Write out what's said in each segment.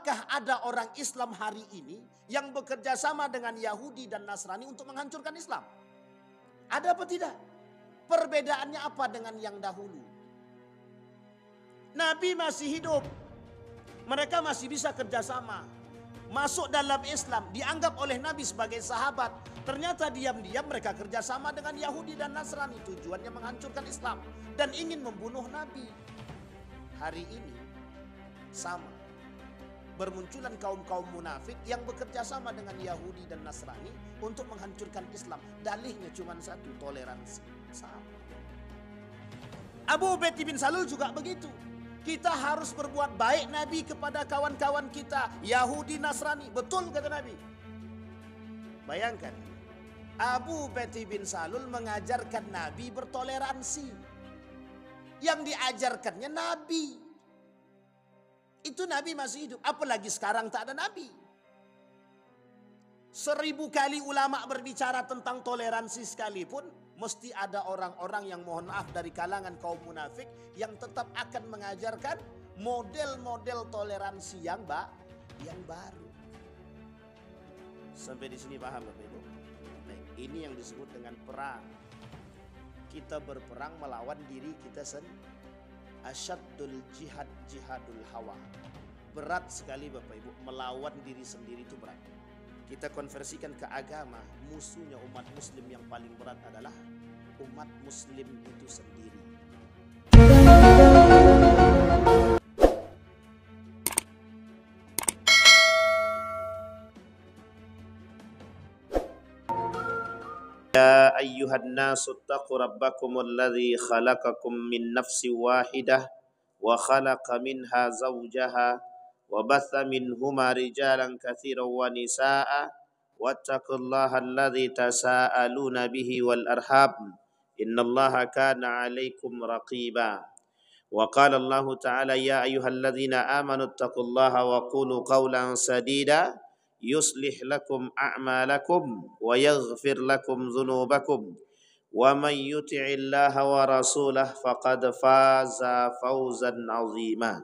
apakah ada orang Islam hari ini yang bekerja sama dengan Yahudi dan Nasrani untuk menghancurkan Islam? Ada apa tidak? Perbedaannya apa dengan yang dahulu? Nabi masih hidup. Mereka masih bisa kerjasama. Masuk dalam Islam, dianggap oleh Nabi sebagai sahabat. Ternyata diam-diam mereka kerjasama dengan Yahudi dan Nasrani. Tujuannya menghancurkan Islam dan ingin membunuh Nabi. Hari ini sama. Bermunculan kaum-kaum munafik yang bekerja sama dengan Yahudi dan Nasrani untuk menghancurkan Islam. Dalihnya cuma satu, toleransi. Sama. Abu Ubaid bin Salul juga begitu. Kita harus berbuat baik Nabi kepada kawan-kawan kita, Yahudi, Nasrani. Betul kata Nabi. Bayangkan, Abu Ubaid bin Salul mengajarkan Nabi bertoleransi. Yang diajarkannya Nabi. Itu Nabi masih hidup. Apalagi sekarang tak ada Nabi. 1000 kali ulama berbicara tentang toleransi sekalipun, mesti ada orang-orang yang mohon maaf dari kalangan kaum munafik yang tetap akan mengajarkan model-model toleransi yang baru. Sampai di sini paham Bapak Ibu? Nah, ini yang disebut dengan perang. Kita berperang melawan diri kita sendiri. Asyaddul jihad jihadul hawa. Berat sekali Bapak Ibu, melawan diri sendiri itu berat. Kita konversikan ke agama, musuhnya umat muslim yang paling berat adalah umat muslim itu sendiri. Ya ayyuhan nasu taqu rabbakumul ladzi khalaqakum min nafsin wahidah wa khalaqa minha zawjaha wa batha minhuma rijalan katsiran wa nisaa'a wattaqullaha alladzi tasaaluna bihi wal arham innallaha kana 'alaikum raqiba. Wa qala Allah ta'ala ya ayyuhalladzina amanu taqullaha wa qulu qawlan sadida yuslih lakum a'malakum wa yaghfir lakum dhunubakum wa man yuti'illaha wa rasulahu faqad faza fawzan 'azima.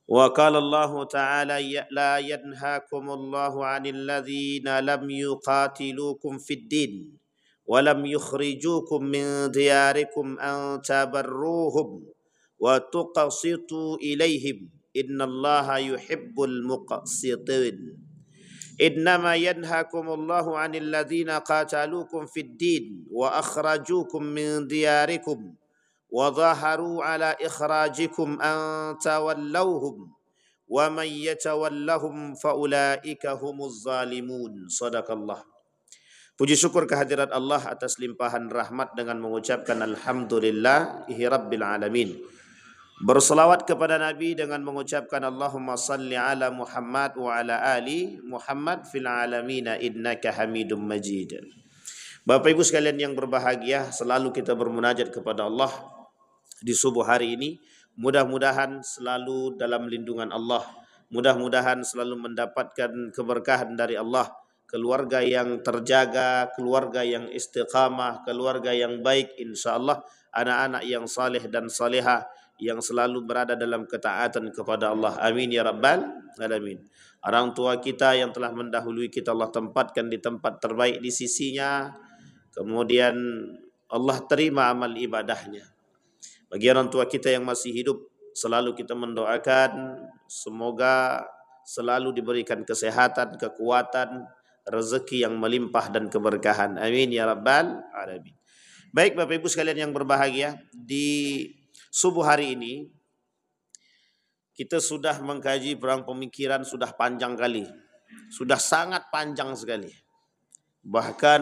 Wa qala Allah ta'ala la yanhaakumullahu 'anil ladzina lam yuqatilukum fid din wa lam yukhrijukum min diyarikum an tabarruhum wa tuqsitu ilaihim innallaha yuhibbul muqsitin. Innama yanhaakumullahu 'anil ladzina qataluukum fid din wa akhrajuukum min diyarikum wa dhaharu 'ala ikhrajikum an tawallawhum wa man yatawallahum fa ulaika humuz zalimun. Shadaqallah. Puji syukur kehadirat Allah atas limpahan rahmat dengan mengucapkan alhamdulillahi rabbil alamin. Berselawat kepada Nabi dengan mengucapkan Allahumma salli ala Muhammad wa ala ali Muhammad fil alamina innaka hamidum majid. Bapak Ibu sekalian yang berbahagia, selalu kita bermunajat kepada Allah di subuh hari ini. Mudah-mudahan selalu dalam lindungan Allah. Mudah-mudahan selalu mendapatkan keberkahan dari Allah. Keluarga yang terjaga, keluarga yang istiqamah, keluarga yang baik insya-Allah, anak-anak yang saleh dan salehah yang selalu berada dalam ketaatan kepada Allah. Amin ya rabbal alamin. Orang tua kita yang telah mendahului kita Allah tempatkan di tempat terbaik di sisinya. Kemudian Allah terima amal ibadahnya. Bagi orang tua kita yang masih hidup, selalu kita mendoakan semoga selalu diberikan kesehatan, kekuatan, rezeki yang melimpah dan keberkahan. Amin ya rabbal alamin. Baik Bapak Ibu sekalian yang berbahagia, di subuh hari ini kita sudah mengkaji perang pemikiran sudah panjang kali. Sudah sangat panjang sekali. Bahkan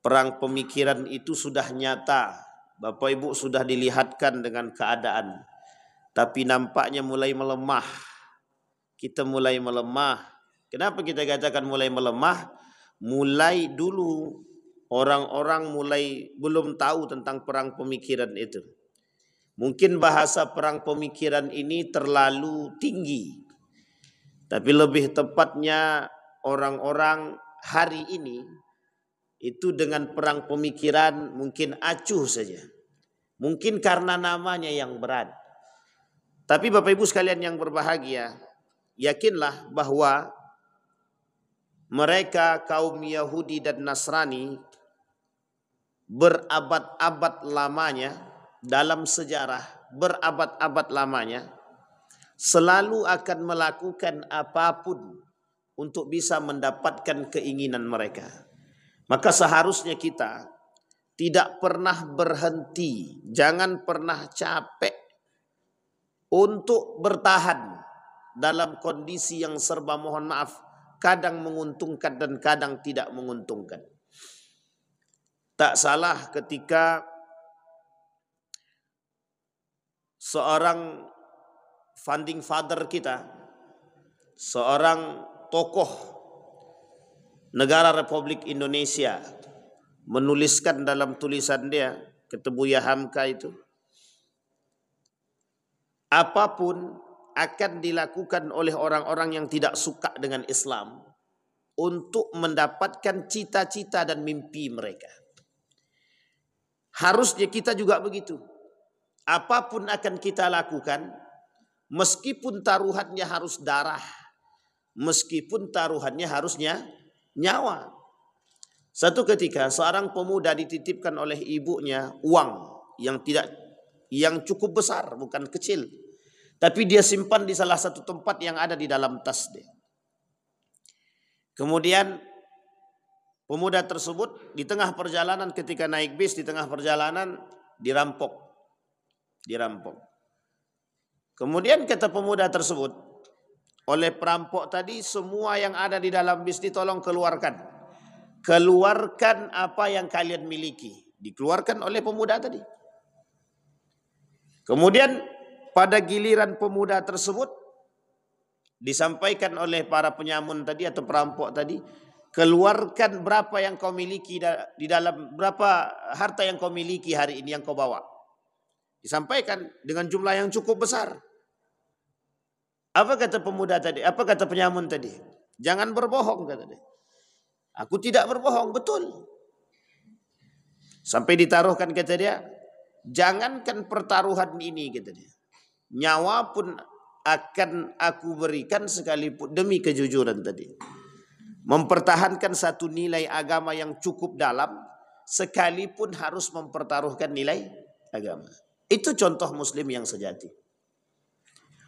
perang pemikiran itu sudah nyata. Bapak Ibu sudah dilihatkan dengan keadaan. Tapi nampaknya mulai melemah. Kita mulai melemah. Kenapa kita katakan mulai melemah? Mulai dulu orang-orang mulai belum tahu tentang perang pemikiran itu. Mungkin bahasa perang pemikiran ini terlalu tinggi. Tapi lebih tepatnya orang-orang hari ini itu dengan perang pemikiran mungkin acuh saja. Mungkin karena namanya yang berat. Tapi Bapak Ibu sekalian yang berbahagia, yakinlah bahwa mereka kaum Yahudi dan Nasrani berabad-abad lamanya dalam sejarah, berabad-abad lamanya selalu akan melakukan apapun untuk bisa mendapatkan keinginan mereka. Maka seharusnya kita tidak pernah berhenti, jangan pernah capek untuk bertahan dalam kondisi yang serba mohon maaf, kadang menguntungkan dan kadang tidak menguntungkan. Tak salah ketika seorang founding father kita, seorang tokoh negara Republik Indonesia menuliskan dalam tulisan dia, Ketebuya Hamka itu, apapun akan dilakukan oleh orang-orang yang tidak suka dengan Islam untuk mendapatkan cita-cita dan mimpi mereka. Harusnya kita juga begitu. Apapun akan kita lakukan, meskipun taruhannya harus darah, meskipun taruhannya harusnya nyawa. Satu ketika seorang pemuda dititipkan oleh ibunya uang yang cukup besar, bukan kecil. Tapi dia simpan di salah satu tempat yang ada di dalam tas dia. Kemudian pemuda tersebut di tengah perjalanan, ketika naik bis di tengah perjalanan dirampok. Kemudian kata pemuda tersebut, oleh perampok tadi semua yang ada di dalam bis ditolong keluarkan. Keluarkan apa yang kalian miliki. Dikeluarkan oleh pemuda tadi. Kemudian pada giliran pemuda tersebut disampaikan oleh para penyamun tadi atau perampok tadi, keluarkan berapa yang kau miliki di dalam, berapa harta yang kau miliki hari ini yang kau bawa. Disampaikan dengan jumlah yang cukup besar. Apa kata pemuda tadi? Apa kata penyamun tadi? Jangan berbohong, kata dia. Aku tidak berbohong, betul. Sampai ditaruhkan, kata dia, jangankan pertaruhan ini, kata dia, nyawa pun akan aku berikan sekalipun demi kejujuran tadi. Mempertahankan satu nilai agama yang cukup dalam, sekalipun harus mempertaruhkan nilai agama. Itu contoh muslim yang sejati.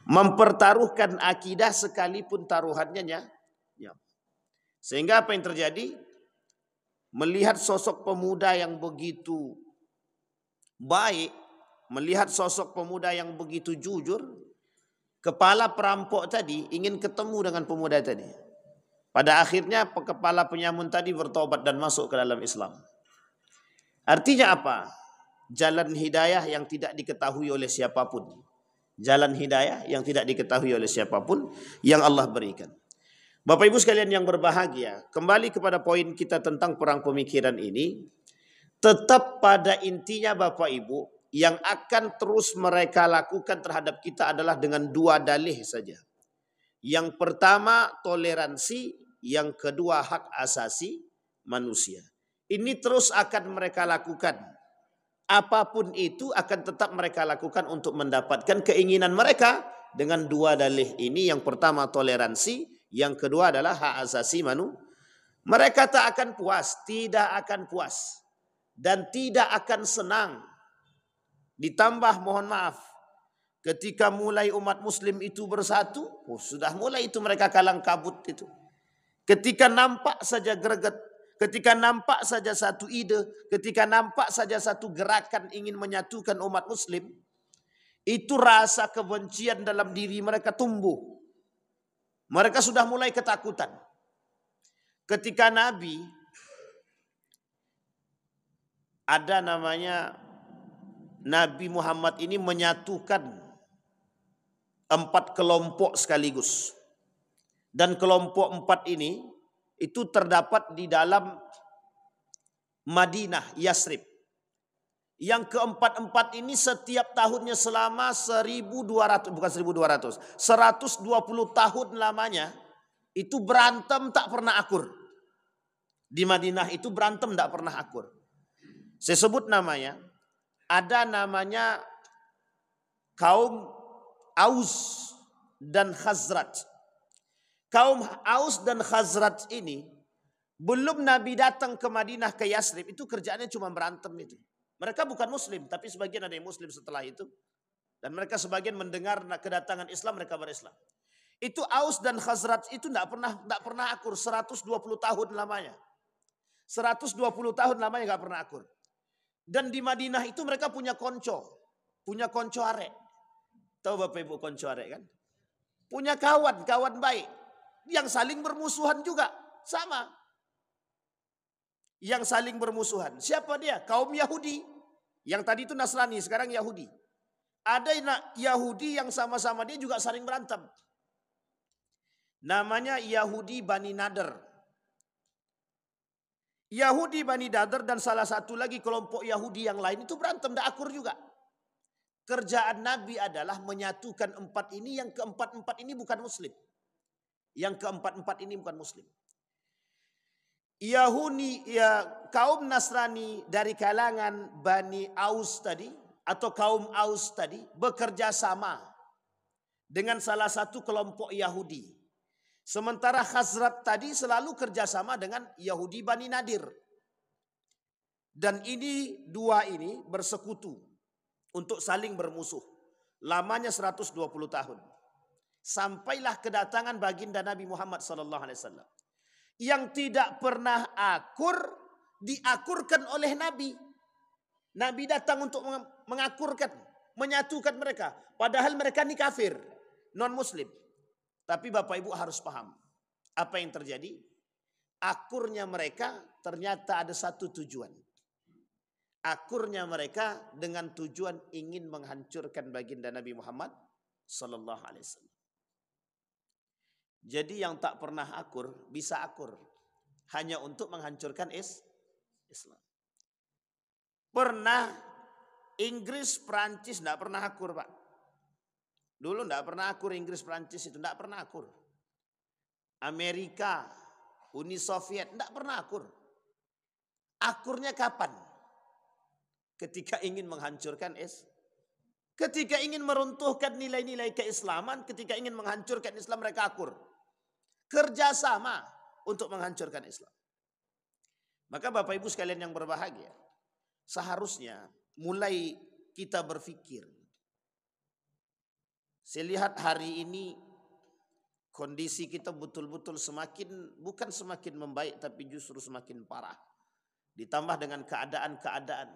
Mempertaruhkan akidah sekalipun taruhannya nyawa. Sehingga apa yang terjadi? Melihat sosok pemuda yang begitu baik, melihat sosok pemuda yang begitu jujur, kepala perampok tadi ingin ketemu dengan pemuda tadi. Pada akhirnya kepala penyamun tadi bertobat dan masuk ke dalam Islam. Artinya apa? Jalan hidayah yang tidak diketahui oleh siapapun. Jalan hidayah yang tidak diketahui oleh siapapun yang Allah berikan. Bapak Ibu sekalian yang berbahagia, kembali kepada poin kita tentang perang pemikiran ini, tetap pada intinya Bapak Ibu, yang akan terus mereka lakukan terhadap kita adalah dengan dua dalih saja. Yang pertama toleransi, yang kedua hak asasi manusia. Ini terus akan mereka lakukan. Apapun itu akan tetap mereka lakukan untuk mendapatkan keinginan mereka dengan dua dalih ini. Yang pertama toleransi, yang kedua adalah hak asasi manusia. Mereka tak akan puas, tidak akan puas, dan tidak akan senang. Ditambah mohon maaf, ketika mulai umat muslim itu bersatu, sudah mulai itu mereka kalang kabut itu. Ketika nampak saja greget, ketika nampak saja satu ide, ketika nampak saja satu gerakan ingin menyatukan umat muslim, itu rasa kebencian dalam diri mereka tumbuh. Mereka sudah mulai ketakutan. Ketika Nabi, ada namanya Nabi Muhammad ini menyatukan 4 kelompok sekaligus. Dan kelompok 4 ini itu terdapat di dalam Madinah, Yasrib. Yang keempat-empat ini setiap tahunnya selama 120 tahun lamanya itu berantem tak pernah akur. Di Madinah itu berantem tak pernah akur. Saya sebut namanya, ada namanya kaum Aus dan Khazraj. Kaum Aus dan Khazraj ini belum Nabi datang ke Madinah ke Yasrib itu kerjaannya cuma berantem itu. Mereka bukan Muslim, tapi sebagian ada yang Muslim setelah itu. Dan mereka sebagian mendengar kedatangan Islam, mereka berislam. Itu Aus dan Khazraj itu tidak pernah akur 120 tahun lamanya. 120 tahun lamanya nggak pernah akur. Dan di Madinah itu mereka punya konco arek. Tahu Bapak Ibu konco arek kan? Punya kawan baik yang saling bermusuhan juga sama. Yang saling bermusuhan. Siapa dia? Kaum Yahudi. Yang tadi itu Nasrani, sekarang Yahudi. Ada Yahudi yang sama-sama dia juga saling berantem. Namanya Yahudi Bani Nadir. Yahudi Bani Nadir dan salah satu lagi kelompok Yahudi yang lain itu berantem, tidak akur juga. Kerjaan Nabi adalah menyatukan empat ini, yang keempat-empat ini bukan Muslim. Yang keempat-empat ini bukan Muslim. Kaum Nasrani dari kalangan Bani Aus tadi atau kaum Aus tadi bekerja sama dengan salah satu kelompok Yahudi. Sementara Khazraj tadi selalu kerjasama dengan Yahudi Bani Nadir. Dan dua ini bersekutu untuk saling bermusuh. Lamanya 120 tahun. Sampailah kedatangan baginda Nabi Muhammad SAW. Yang tidak pernah akur, diakurkan oleh Nabi. Nabi datang untuk mengakurkan, menyatukan mereka. Padahal mereka ini kafir, non-muslim. Tapi Bapak Ibu harus paham. Apa yang terjadi? Akurnya mereka ternyata ada satu tujuan. Akurnya mereka dengan tujuan ingin menghancurkan baginda Nabi Muhammad sallallahu alaihi wasallam. Jadi yang tak pernah akur bisa akur hanya untuk menghancurkan Islam. Pernah Inggris, Prancis tidak pernah akur, Pak. Dulu tidak pernah akur Inggris, Prancis itu tidak pernah akur. Amerika, Uni Soviet tidak pernah akur. Akurnya kapan? Ketika ingin menghancurkan ketika ingin meruntuhkan nilai-nilai keislaman, ketika ingin menghancurkan Islam mereka akur. Kerjasama untuk menghancurkan Islam. Maka Bapak Ibu sekalian yang berbahagia, seharusnya mulai kita berpikir. Saya lihat hari ini kondisi kita betul-betul bukan semakin membaik tapi justru semakin parah. Ditambah dengan keadaan-keadaan.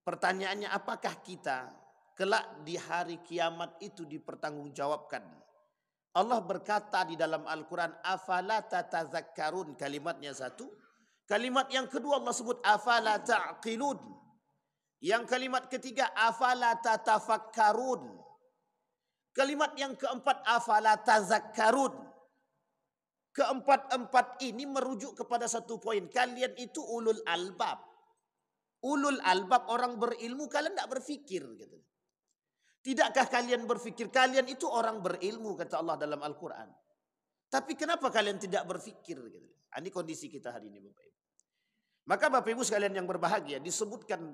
Pertanyaannya, apakah kita kelak di hari kiamat itu dipertanggungjawabkan? Allah berkata di dalam Al-Quran, afala tatazakkarun, kalimatnya satu. Kalimat yang kedua Allah sebut afala ta'qilun. Yang kalimat ketiga afala tatafakkarun. Kalimat yang keempat afala tazakkarun. Keempat-empat ini merujuk kepada satu poin. Kalian itu ulul albab. Ulul albab, orang berilmu, kalian tidak berfikir gitu. Tidakkah kalian berfikir? Kalian itu orang berilmu, kata Allah dalam Al-Quran. Tapi kenapa kalian tidak berfikir? Gitu. Ini kondisi kita hari ini, Bapak Ibu. Maka Bapak Ibu sekalian yang berbahagia, disebutkan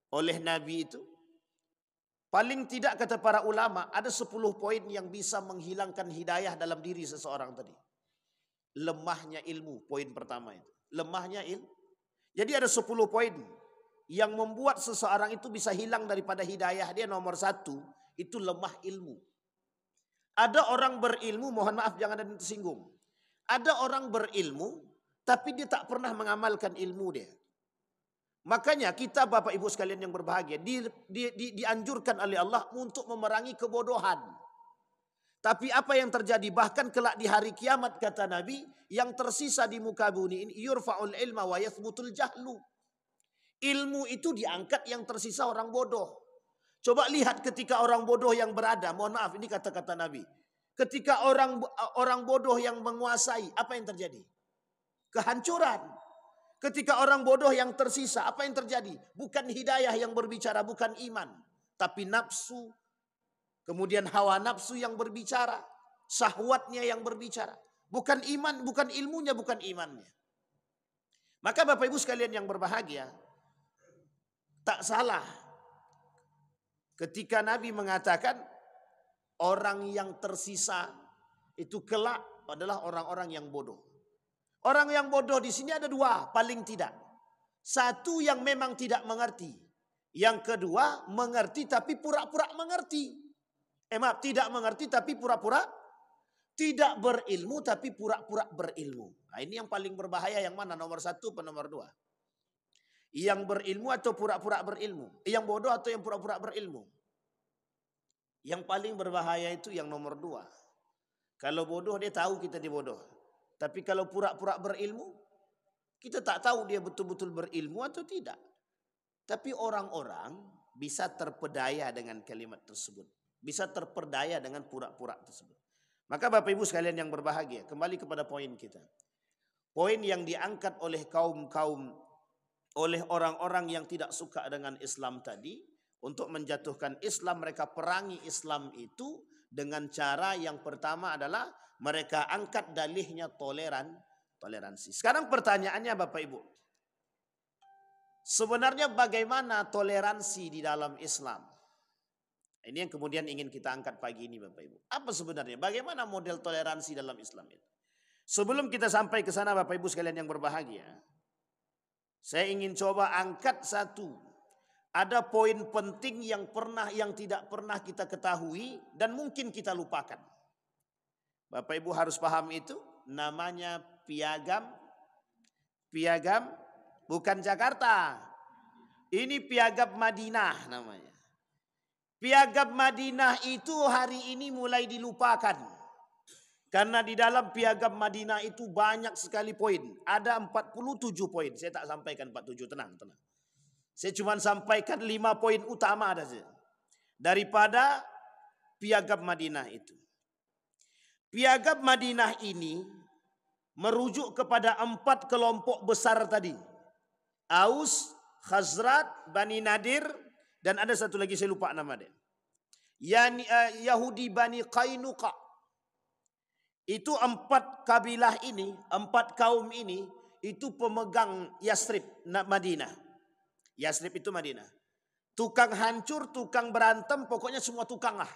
oleh Nabi itu, paling tidak kata para ulama, ada 10 poin yang bisa menghilangkan hidayah dalam diri seseorang tadi. Lemahnya ilmu, poin pertama itu. Lemahnya ilmu. Jadi ada 10 poin yang membuat seseorang itu bisa hilang daripada hidayah dia. Nomor 1, itu lemah ilmu. Ada orang berilmu, mohon maaf jangan ada yang tersinggung. Ada orang berilmu, tapi dia tak pernah mengamalkan ilmu dia. Makanya kita Bapak Ibu sekalian yang berbahagia, dianjurkan oleh Allah untuk memerangi kebodohan. Tapi apa yang terjadi? Bahkan kelak di hari kiamat kata Nabi, yang tersisa di muka bumi ini, yurfa'ul ilma wa yathbutul jahlu. Ilmu itu diangkat, yang tersisa orang bodoh. Coba lihat ketika orang bodoh yang berada, mohon maaf ini kata-kata Nabi. Ketika orang bodoh yang menguasai, apa yang terjadi? Kehancuran. Ketika orang bodoh yang tersisa, apa yang terjadi? Bukan hidayah yang berbicara, bukan iman. Tapi nafsu, kemudian hawa nafsu yang berbicara, syahwatnya yang berbicara. Bukan iman, bukan ilmunya, bukan imannya. Maka Bapak Ibu sekalian yang berbahagia, tak salah ketika Nabi mengatakan Orang yang tersisa itu kelak adalah orang-orang yang bodoh. Orang yang bodoh di sini ada dua paling tidak. Satu yang memang tidak mengerti. Yang kedua mengerti tapi pura-pura mengerti. Maaf, tidak mengerti tapi pura-pura tidak berilmu tapi pura-pura berilmu. Nah, ini yang paling berbahaya yang mana? Nomor satu atau nomor dua? Yang berilmu atau pura-pura berilmu? Yang bodoh atau yang pura-pura berilmu? Yang paling berbahaya itu yang nomor dua. Kalau bodoh dia tahu kita dibodoh. Tapi kalau pura-pura berilmu, kita tak tahu dia betul-betul berilmu atau tidak. Tapi orang-orang bisa terpedaya dengan kalimat tersebut. Bisa terpedaya dengan pura-pura tersebut. Maka Bapak Ibu sekalian yang berbahagia, kembali kepada poin kita. Poin yang diangkat oleh oleh orang-orang yang tidak suka dengan Islam tadi, untuk menjatuhkan Islam, mereka perangi Islam itu dengan cara yang pertama adalah mereka angkat dalihnya toleransi. Sekarang pertanyaannya Bapak Ibu, sebenarnya bagaimana toleransi di dalam Islam? Ini yang kemudian ingin kita angkat pagi ini Bapak Ibu. Apa sebenarnya? Bagaimana model toleransi dalam Islam itu? Sebelum kita sampai ke sana Bapak Ibu sekalian yang berbahagia, saya ingin coba angkat satu. Ada poin penting yang tidak pernah kita ketahui dan mungkin kita lupakan. Bapak Ibu harus paham itu, namanya piagam. Piagam bukan Jakarta. Ini piagam Madinah namanya. Piagam Madinah itu hari ini mulai dilupakan. Karena di dalam piagam Madinah itu banyak sekali poin. Ada 47 poin. Saya tak sampaikan 47, tenang. Saya cuma sampaikan 5 poin utama ada saja. Daripada piagam Madinah itu. Piagam Madinah ini merujuk kepada 4 kelompok besar tadi. Aus, Khazraj, Bani Nadir, dan ada satu lagi saya lupa nama dia. Yahudi Bani Qainuqa. Itu 4 kabilah ini, 4 kaum ini, itu pemegang Yasrib, Madinah. Yasrib itu Madinah. Tukang hancur, tukang berantem, pokoknya semua tukang lah.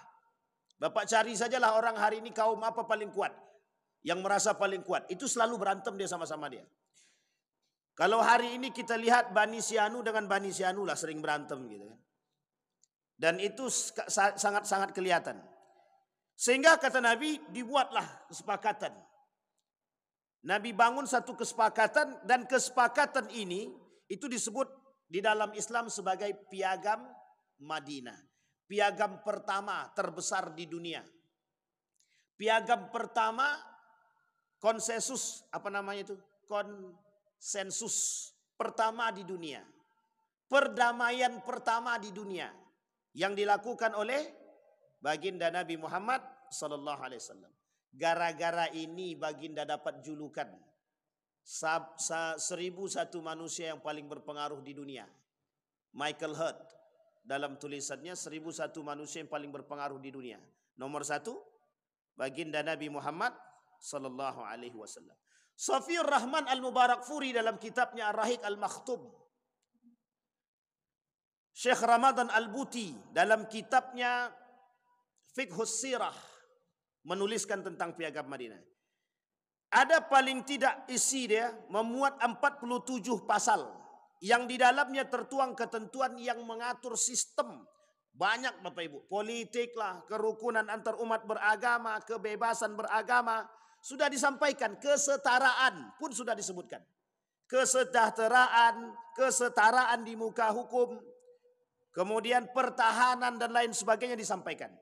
Bapak cari sajalah orang hari ini kaum apa paling kuat. Yang merasa paling kuat. Itu selalu berantem dia sama-sama dia. Kalau hari ini kita lihat Bani Sianu dengan Bani Sianu lah sering berantem gitu kan. Dan itu sangat-sangat kelihatan. Sehingga kata Nabi dibuatlah kesepakatan. Nabi bangun satu kesepakatan dan kesepakatan ini itu disebut di dalam Islam sebagai piagam Madinah. Piagam pertama terbesar di dunia. Piagam pertama konsensus, apa namanya itu? Konsensus pertama di dunia. Perdamaian pertama di dunia yang dilakukan oleh baginda Nabi Muhammad sallallahu alaihi wasallam. Gara-gara ini baginda dapat julukan 1001 manusia yang paling berpengaruh di dunia. Michael Hurt dalam tulisannya 1001 manusia yang paling berpengaruh di dunia. Nomor 1 baginda Nabi Muhammad sallallahu alaihi wasallam. Safiur Rahman Al-Mubarakfuri dalam kitabnya Ar-Rahiq Al-Makhtub. Syekh Ramadan Al-Buti dalam kitabnya Fiqhus Sirah menuliskan tentang piagam Madinah. Ada paling tidak isi dia memuat 47 pasal yang di dalamnya tertuang ketentuan yang mengatur sistem banyak Bapak Ibu, politik lah, kerukunan antar umat beragama, kebebasan beragama, sudah disampaikan, kesetaraan pun sudah disebutkan. Kesetaraan di muka hukum, kemudian pertahanan dan lain sebagainya disampaikan.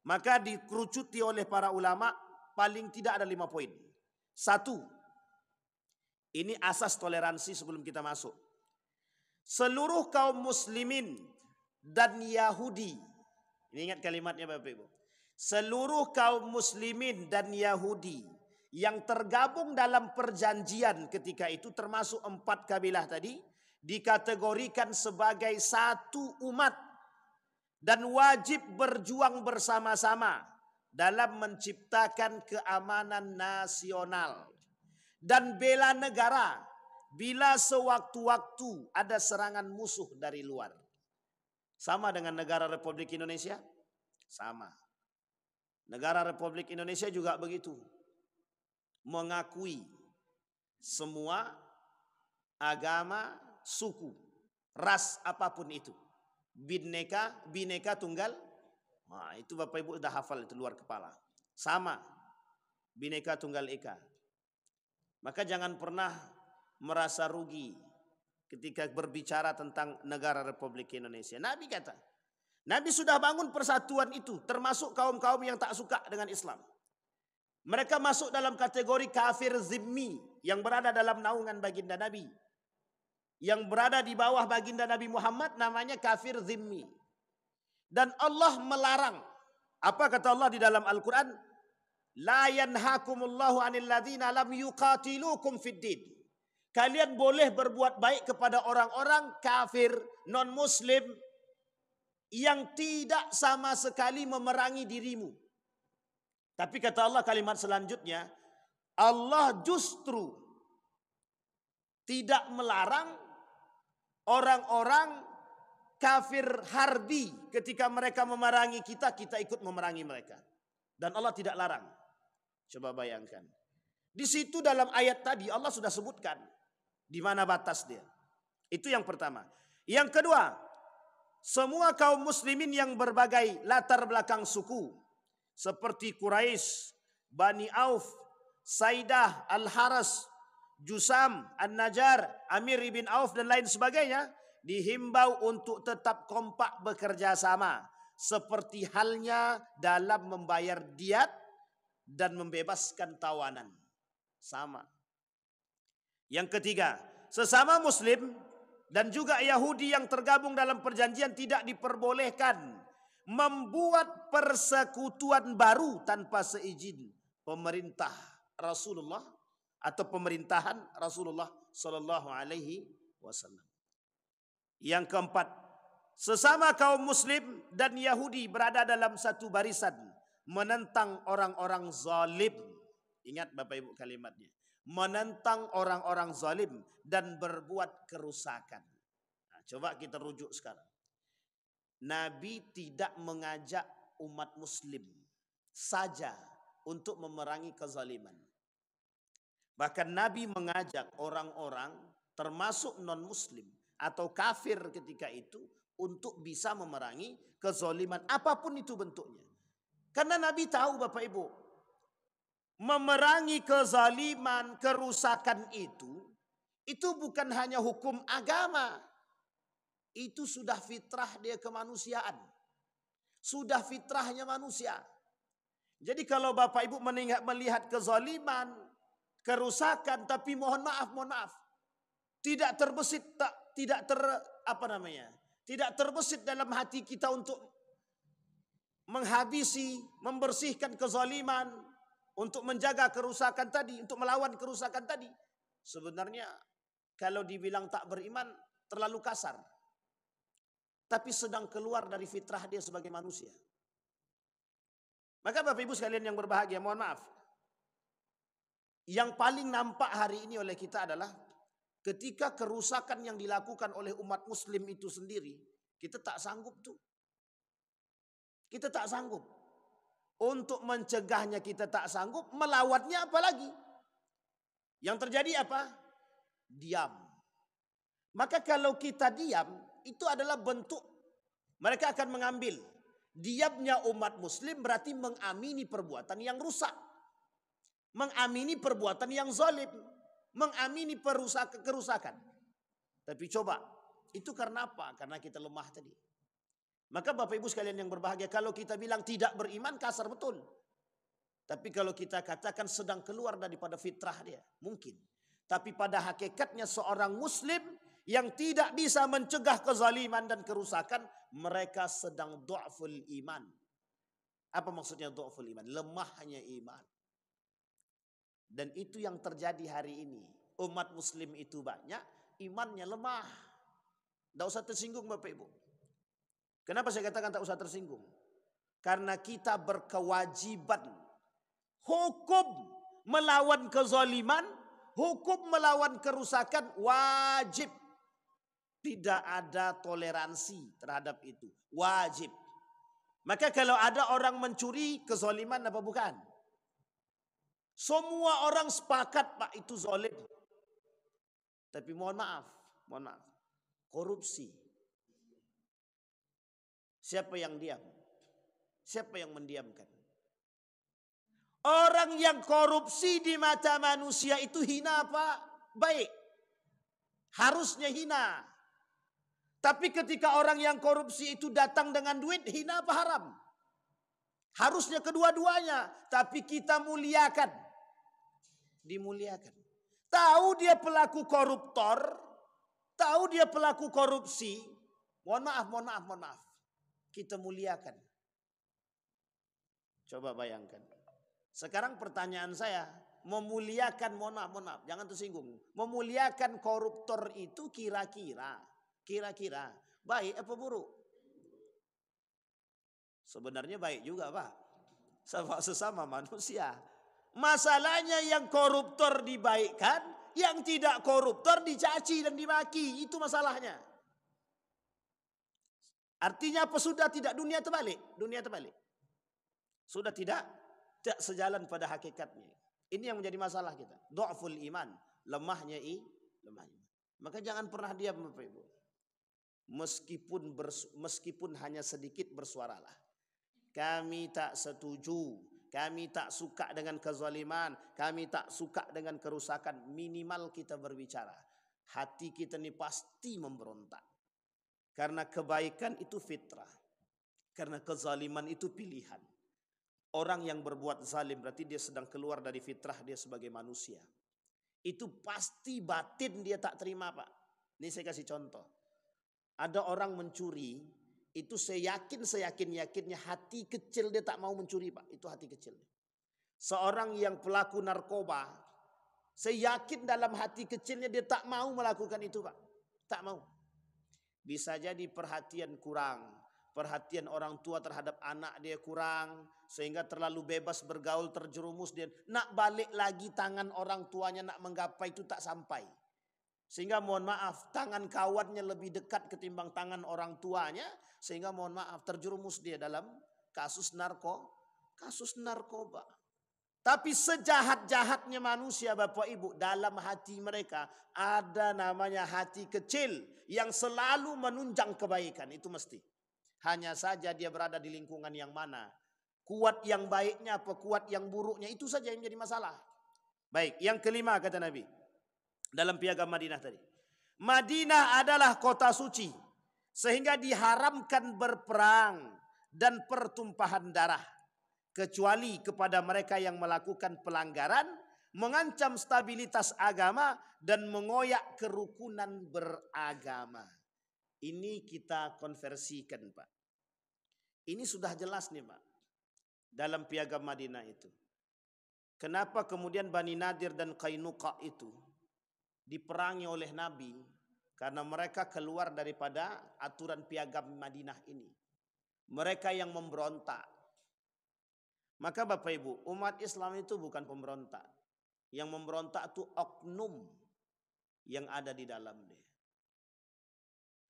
Maka dikerucuti oleh para ulama paling tidak ada 5 poin. 1, ini asas toleransi sebelum kita masuk. Seluruh kaum muslimin dan Yahudi, ini ingat kalimatnya Bapak Ibu. Seluruh kaum muslimin dan Yahudi yang tergabung dalam perjanjian ketika itu termasuk 4 kabilah tadi, dikategorikan sebagai satu umat dan wajib berjuang bersama-sama dalam menciptakan keamanan nasional dan bela negara bila sewaktu-waktu ada serangan musuh dari luar. Sama dengan negara Republik Indonesia? Sama. Negara Republik Indonesia juga begitu. Mengakui semua agama, suku, ras apapun itu. Bineka tunggal. Nah, itu Bapak Ibu udah hafal itu luar kepala. Sama. Bineka tunggal ika. Maka jangan pernah merasa rugi ketika berbicara tentang negara Republik Indonesia. Nabi sudah bangun persatuan itu, termasuk kaum-kaum yang tak suka dengan Islam. Mereka masuk dalam kategori kafir zimmi yang berada dalam naungan baginda Nabi. Yang berada di bawah baginda Nabi Muhammad namanya kafir zimmi. Dan Allah melarang. Apa kata Allah di dalam Al-Quran? La yanhakumullahu anil ladzina lam yuqatilukum fid din. Kalian boleh berbuat baik kepada orang-orang kafir, non-muslim, yang tidak sama sekali memerangi dirimu. Tapi kata Allah kalimat selanjutnya, Allah justru tidak melarang orang-orang kafir harbi ketika mereka memerangi kita, kita ikut memerangi mereka. Dan Allah tidak larang. Coba bayangkan. Di situ dalam ayat tadi Allah sudah sebutkan di mana batas dia. Itu yang pertama. Yang kedua, semua kaum muslimin yang berbagai latar belakang suku seperti Quraisy, Bani Auf, Saidah, Al-Haras, Jusam, An-Najar, Amir ibn Auf dan lain sebagainya dihimbau untuk tetap kompak bekerja sama seperti halnya dalam membayar diat dan membebaskan tawanan. Sama. Yang ketiga, sesama muslim dan juga Yahudi yang tergabung dalam perjanjian tidak diperbolehkan membuat persekutuan baru tanpa seizin pemerintah Rasulullah atau pemerintahan Rasulullah Sallallahu Alaihi Wasallam. Yang keempat, sesama kaum muslim dan Yahudi berada dalam satu barisan menentang orang-orang zalim. Ingat Bapak Ibu kalimatnya. Menentang orang-orang zalim dan berbuat kerusakan. Nah, coba kita rujuk sekarang. Nabi tidak mengajak umat muslim saja untuk memerangi kezaliman. Bahkan Nabi mengajak orang-orang termasuk non-muslim atau kafir ketika itu untuk bisa memerangi kezaliman apapun itu bentuknya. Karena Nabi tahu Bapak Ibu, memerangi kezaliman, kerusakan itu bukan hanya hukum agama. Itu sudah fitrah dia kemanusiaan. Sudah fitrahnya manusia. Jadi kalau Bapak Ibu melihat kezaliman, kerusakan, tapi mohon maaf, tidak terbesit, tidak terbesit dalam hati kita untuk menghabisi, membersihkan kezaliman, untuk menjaga kerusakan tadi, untuk melawan kerusakan tadi. Sebenarnya kalau dibilang tak beriman terlalu kasar. Tapi sedang keluar dari fitrah dia sebagai manusia. Maka Bapak Ibu sekalian yang berbahagia, mohon maaf. Yang paling nampak hari ini oleh kita adalah ketika kerusakan yang dilakukan oleh umat muslim itu sendiri, kita tak sanggup tuh. Kita tak sanggup. Untuk mencegahnya kita tak sanggup, melawannya apalagi. Yang terjadi apa? Diam. Maka kalau kita diam, itu adalah bentuk mereka akan mengambil. Diamnya umat muslim berarti mengamini perbuatan yang rusak. Mengamini perbuatan yang zalim. Mengamini kerusakan. Tapi coba, itu karena apa? Karena kita lemah tadi. Maka Bapak Ibu sekalian yang berbahagia, kalau kita bilang tidak beriman, kasar betul. Tapi kalau kita katakan sedang keluar daripada fitrah dia, mungkin. Tapi pada hakikatnya seorang muslim yang tidak bisa mencegah kezaliman dan kerusakan, mereka sedang du'aful iman. Apa maksudnya du'aful iman? Lemahnya iman. Dan itu yang terjadi hari ini. Umat muslim itu banyak, imannya lemah. Tidak usah tersinggung Bapak Ibu. Kenapa saya katakan tak usah tersinggung? Karena kita berkewajiban. Hukum melawan kezaliman, hukum melawan kerusakan wajib. Tidak ada toleransi terhadap itu. Wajib. Maka kalau ada orang mencuri, kezaliman apa bukan? Semua orang sepakat Pak itu zalim. Tapi mohon maaf, korupsi. Siapa yang diam? Siapa yang mendiamkan? Orang yang korupsi di mata manusia itu hina Pak? Baik. Harusnya hina. Tapi ketika orang yang korupsi itu datang dengan duit, hina apa haram? Harusnya kedua-duanya. Tapi kita muliakan. Dimuliakan. Tahu dia pelaku koruptor. Tahu dia pelaku korupsi. Mohon maaf. Kita muliakan. Coba bayangkan. Sekarang pertanyaan saya. Memuliakan, mohon maaf. Jangan tersinggung. Memuliakan koruptor itu kira-kira baik apa buruk? Sebenarnya baik juga Pak. Sesama manusia. Masalahnya yang koruptor dibaikkan, yang tidak koruptor dicaci dan dimaki. Itu masalahnya. Artinya apa? Sudah tidak dunia terbalik. Sudah tidak sejalan pada hakikatnya. Ini yang menjadi masalah kita. Du'ful iman. Lemahnya iman. Maka jangan pernah diam Bapak Ibu. Meskipun hanya sedikit bersuaralah. Kami tak setuju, kami tak suka dengan kezaliman, kami tak suka dengan kerusakan. Minimal kita berbicara. Hati kita ini pasti memberontak. Karena kebaikan itu fitrah. Karena kezaliman itu pilihan. Orang yang berbuat zalim berarti dia sedang keluar dari fitrah dia sebagai manusia. Itu pasti batin dia tak terima Pak. Ini saya kasih contoh. Ada orang mencuri, itu seyakinnya hati kecil dia tak mau mencuri Pak. Itu hati kecil. Seorang yang pelaku narkoba, saya yakin dalam hati kecilnya dia tak mau melakukan itu Pak. Tak mau. Bisa jadi perhatian kurang. Perhatian orang tua terhadap anak dia kurang. Sehingga terlalu bebas bergaul, terjerumus dia. Nak balik lagi tangan orang tuanya nak menggapai itu tak sampai. Sehingga mohon maaf, tangan kawannya lebih dekat ketimbang tangan orang tuanya. Sehingga mohon maaf, terjerumus dia dalam kasus narkoba. Tapi sejahat-jahatnya manusia Bapak Ibu, dalam hati mereka ada namanya hati kecil yang selalu menunjang kebaikan. Itu mesti. Hanya saja dia berada di lingkungan yang mana. Kuat yang baiknya apa kuat yang buruknya, itu saja yang menjadi masalah. Baik, yang kelima kata Nabi. Dalam piagam Madinah tadi. Madinah adalah kota suci. Sehingga diharamkan berperang dan pertumpahan darah. Kecuali kepada mereka yang melakukan pelanggaran. Mengancam stabilitas agama. Dan mengoyak kerukunan beragama. Ini kita konversikan Pak. Ini sudah jelas nih Pak. Dalam piagam Madinah itu. Kenapa kemudian Bani Nadir dan Qainuqa itu diperangi oleh Nabi karena mereka keluar daripada aturan piagam Madinah ini. Mereka yang memberontak. Maka Bapak Ibu, umat Islam itu bukan pemberontak. Yang memberontak itu oknum yang ada di dalamnya.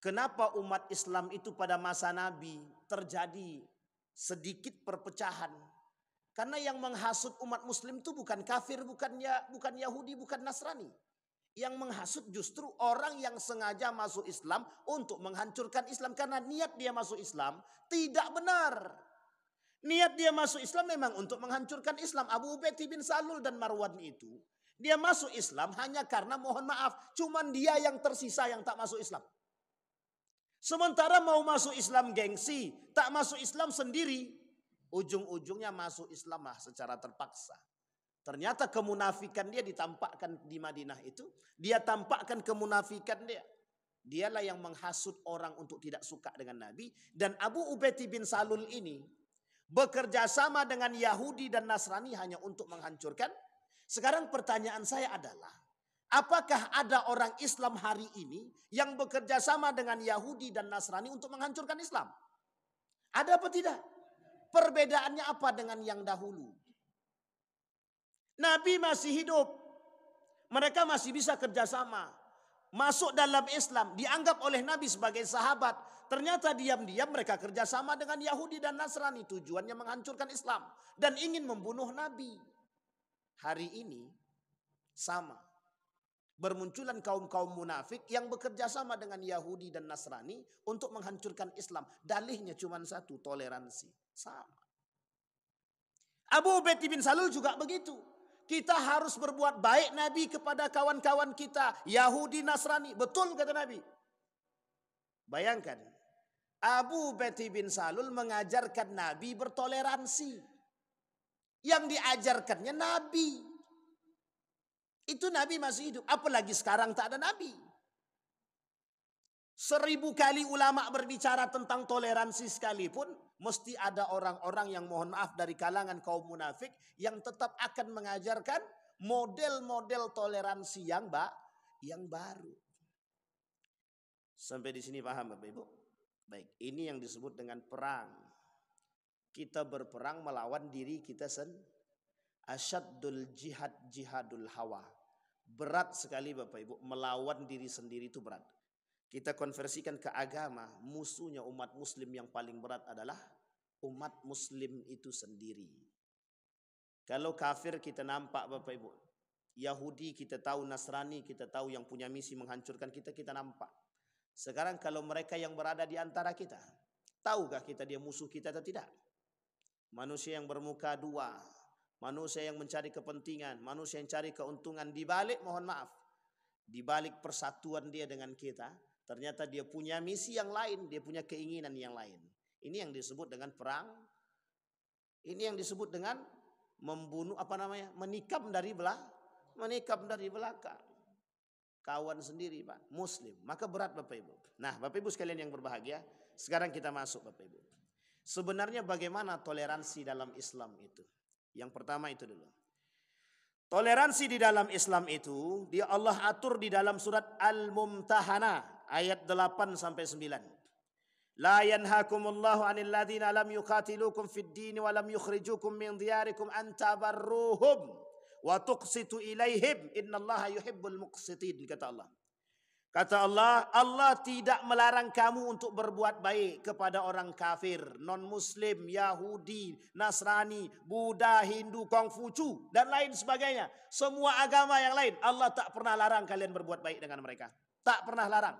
Kenapa umat Islam itu pada masa Nabi terjadi sedikit perpecahan? Karena yang menghasut umat Muslim itu bukan kafir, bukan Yahudi, bukan Nasrani. Yang menghasut justru orang yang sengaja masuk Islam untuk menghancurkan Islam. Karena niat dia masuk Islam tidak benar. Niat dia masuk Islam memang untuk menghancurkan Islam. Abu Ubaid bin Salul dan Marwan itu, dia masuk Islam hanya karena mohon maaf, cuman dia yang tersisa yang tak masuk Islam. Sementara mau masuk Islam gengsi, tak masuk Islam sendiri, ujung-ujungnya masuk Islam lah secara terpaksa. Ternyata kemunafikan dia ditampakkan di Madinah itu. Dia tampakkan kemunafikan dia. Dialah yang menghasut orang untuk tidak suka dengan Nabi. Dan Abu Ubaid bin Salul ini bekerja sama dengan Yahudi dan Nasrani hanya untuk menghancurkan. Sekarang pertanyaan saya adalah, apakah ada orang Islam hari ini yang bekerja sama dengan Yahudi dan Nasrani untuk menghancurkan Islam? Ada apa tidak? Perbedaannya apa dengan yang dahulu? Nabi masih hidup. Mereka masih bisa kerjasama. Masuk dalam Islam. Dianggap oleh Nabi sebagai sahabat. Ternyata diam-diam mereka kerjasama dengan Yahudi dan Nasrani. Tujuannya menghancurkan Islam. Dan ingin membunuh Nabi. Hari ini sama. Bermunculan kaum-kaum munafik yang bekerja sama dengan Yahudi dan Nasrani untuk menghancurkan Islam. Dalihnya cuma satu, toleransi. Sama. Abu Ubaidah bin Salul juga begitu. Kita harus berbuat baik Nabi kepada kawan-kawan kita. Yahudi, Nasrani. Betul kata Nabi. Bayangkan. Abu Ubaidah bin Salul mengajarkan Nabi bertoleransi. Yang diajarkannya Nabi. Itu Nabi masih hidup. Apalagi sekarang tak ada Nabi. 1000 kali ulama berbicara tentang toleransi sekalipun, mesti ada orang-orang yang mohon maaf dari kalangan kaum munafik yang tetap akan mengajarkan model-model toleransi yang baru. Sampai di sini paham Bapak Ibu? Baik, ini yang disebut dengan perang. Kita berperang melawan diri kita sendiri. Asyaddul jihad jihadul hawa. Berat sekali Bapak Ibu, melawan diri sendiri itu berat. Kita konversikan ke agama, musuhnya umat muslim yang paling berat adalah umat muslim itu sendiri. Kalau kafir kita nampak Bapak Ibu, Yahudi kita tahu, Nasrani kita tahu yang punya misi menghancurkan kita, kita nampak. Sekarang kalau mereka yang berada di antara kita, tahukah kita dia musuh kita atau tidak? Manusia yang bermuka dua, manusia yang mencari kepentingan, manusia yang cari keuntungan, dibalik mohon maaf, dibalik persatuan dia dengan kita, ternyata dia punya misi yang lain, dia punya keinginan yang lain. Ini yang disebut dengan perang. Ini yang disebut dengan membunuh menikam dari belakang. Kawan sendiri Pak, muslim. Maka berat Bapak Ibu. Nah Bapak Ibu sekalian yang berbahagia, sekarang kita masuk Bapak Ibu. Sebenarnya bagaimana toleransi dalam Islam itu? Yang pertama itu dulu. Toleransi di dalam Islam itu dia Allah atur di dalam surat Al-Mumtahanah ayat 8 sampai 9. La yanhakumullahu 'anil ladzina lam yuqatilukum fid din wa lam yukhrijukum min diyarikum an tabarruhum wa tuqsitu ilaihim innallaha yuhibbul muqsitin kata Allah. Kata Allah, Allah tidak melarang kamu untuk berbuat baik kepada orang kafir, non-muslim, Yahudi, Nasrani, Buddha, Hindu, Kongfucu, dan lain sebagainya. Semua agama yang lain, Allah tak pernah larang kalian berbuat baik dengan mereka. Tak pernah larang.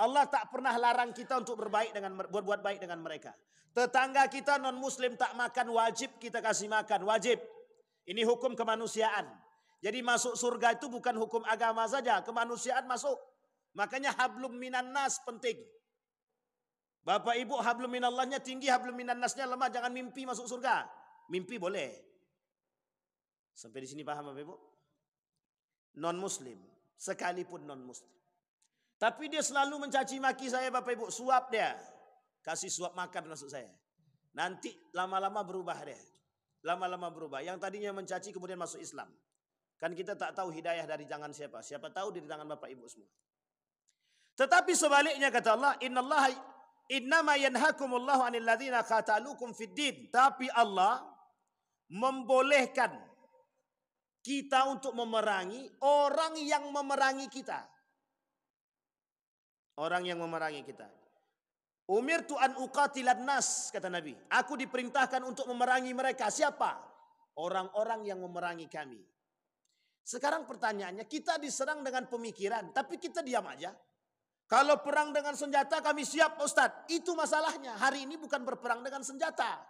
Allah tak pernah larang kita untuk berbuat baik dengan mereka. Tetangga kita non-muslim tak makan, wajib kita kasih makan, wajib. Ini hukum kemanusiaan. Jadi masuk surga itu bukan hukum agama saja, kemanusiaan masuk. Makanya hablum minan nas penting. Bapak Ibu hablum minallahnya tinggi, hablum minan nasnya lemah, jangan mimpi masuk surga. Mimpi boleh. Sampai di sini paham Bapak Ibu? Non-muslim, sekalipun non-muslim. Tapi dia selalu mencaci maki saya Bapak Ibu, suap dia. Kasih suap makan maksud saya. Nanti lama-lama berubah dia. Lama-lama berubah. Yang tadinya mencaci kemudian masuk Islam. Kan kita tak tahu hidayah dari tangan siapa. Siapa tahu dari tangan Bapak Ibu semua. Tetapi sebaliknya kata Allah, innama yanhakumullahu 'anil ladzina qataluukum fid din. Tapi Allah membolehkan kita untuk memerangi orang yang memerangi kita. Orang yang memerangi kita. Umirtu an uqatilan nas kata Nabi. Aku diperintahkan untuk memerangi mereka. Siapa? Orang-orang yang memerangi kami. Sekarang pertanyaannya, kita diserang dengan pemikiran, tapi kita diam aja. Kalau perang dengan senjata kami siap Ustadz. Itu masalahnya. Hari ini bukan berperang dengan senjata.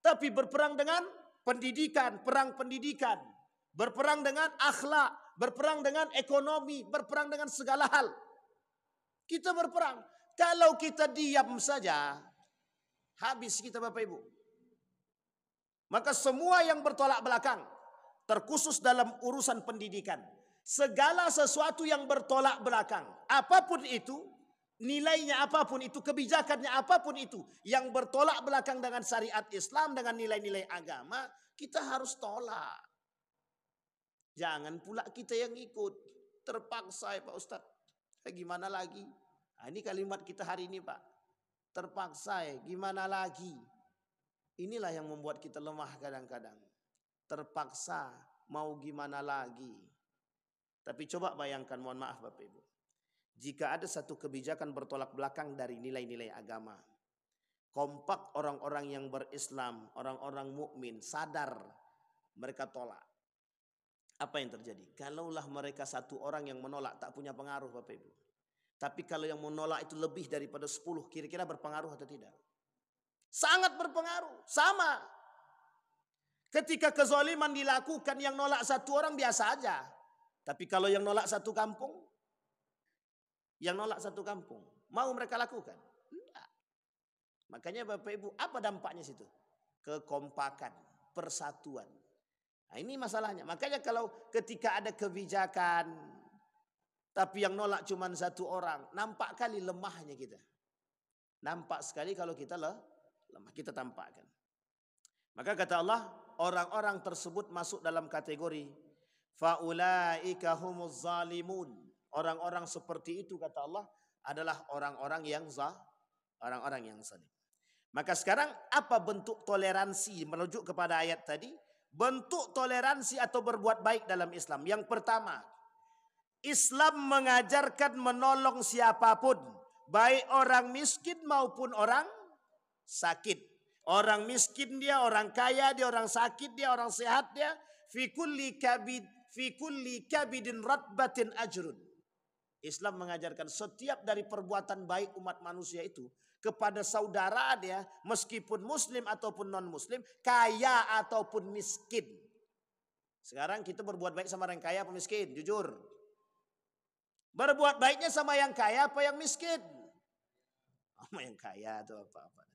Tapi berperang dengan pendidikan, perang pendidikan. Berperang dengan akhlak, berperang dengan ekonomi, berperang dengan segala hal. Kita berperang. Kalau kita diam saja, habis kita Bapak Ibu. Maka semua yang bertolak belakang, terkhusus dalam urusan pendidikan. Segala sesuatu yang bertolak belakang, apapun itu, nilainya apapun itu, kebijakannya apapun itu, yang bertolak belakang dengan syariat Islam, dengan nilai-nilai agama, kita harus tolak. Jangan pula kita yang ikut, terpaksa ya Pak Ustadz. Gimana lagi? Nah, ini kalimat kita hari ini Pak. Terpaksa ya, gimana lagi? Inilah yang membuat kita lemah kadang-kadang. Terpaksa, mau gimana lagi? Tapi coba bayangkan, mohon maaf Bapak Ibu. jika ada satu kebijakan bertolak belakang dari nilai-nilai agama. Kompak orang-orang yang berislam, orang-orang mukmin sadar mereka tolak. Apa yang terjadi? Kalaulah mereka satu orang yang menolak tak punya pengaruh Bapak Ibu. Tapi kalau yang menolak itu lebih daripada 10, kira-kira berpengaruh atau tidak? Sangat berpengaruh. Sama. Ketika kezaliman dilakukan yang nolak satu orang biasa aja. Tapi kalau yang nolak satu kampung, mau mereka lakukan? Enggak. Makanya Bapak Ibu, apa dampaknya situ? Kekompakan, persatuan. Nah, ini masalahnya. Makanya kalau ketika ada kebijakan, tapi yang nolak cuma satu orang, nampak kali lemahnya kita. Nampak sekali kalau kita lemah, kita tampakkan. Maka kata Allah, orang-orang tersebut masuk dalam kategori faulaika humuz zalimun. Orang-orang seperti itu kata Allah adalah orang-orang yang zalim. Maka sekarang apa bentuk toleransi merujuk kepada ayat tadi? Bentuk toleransi atau berbuat baik dalam Islam. Yang pertama, Islam mengajarkan menolong siapapun, baik orang miskin maupun orang sakit. Orang miskin dia, orang kaya dia, orang sakit dia, orang sehat dia. Fi kulli kabidin ratbatin ajrun. Islam mengajarkan setiap dari perbuatan baik umat manusia itu kepada saudara dia, meskipun muslim ataupun non muslim, kaya ataupun miskin. Sekarang kita berbuat baik sama orang kaya apa miskin? Jujur. Berbuat baiknya sama yang kaya apa yang miskin? Sama yang kaya itu apa-apa.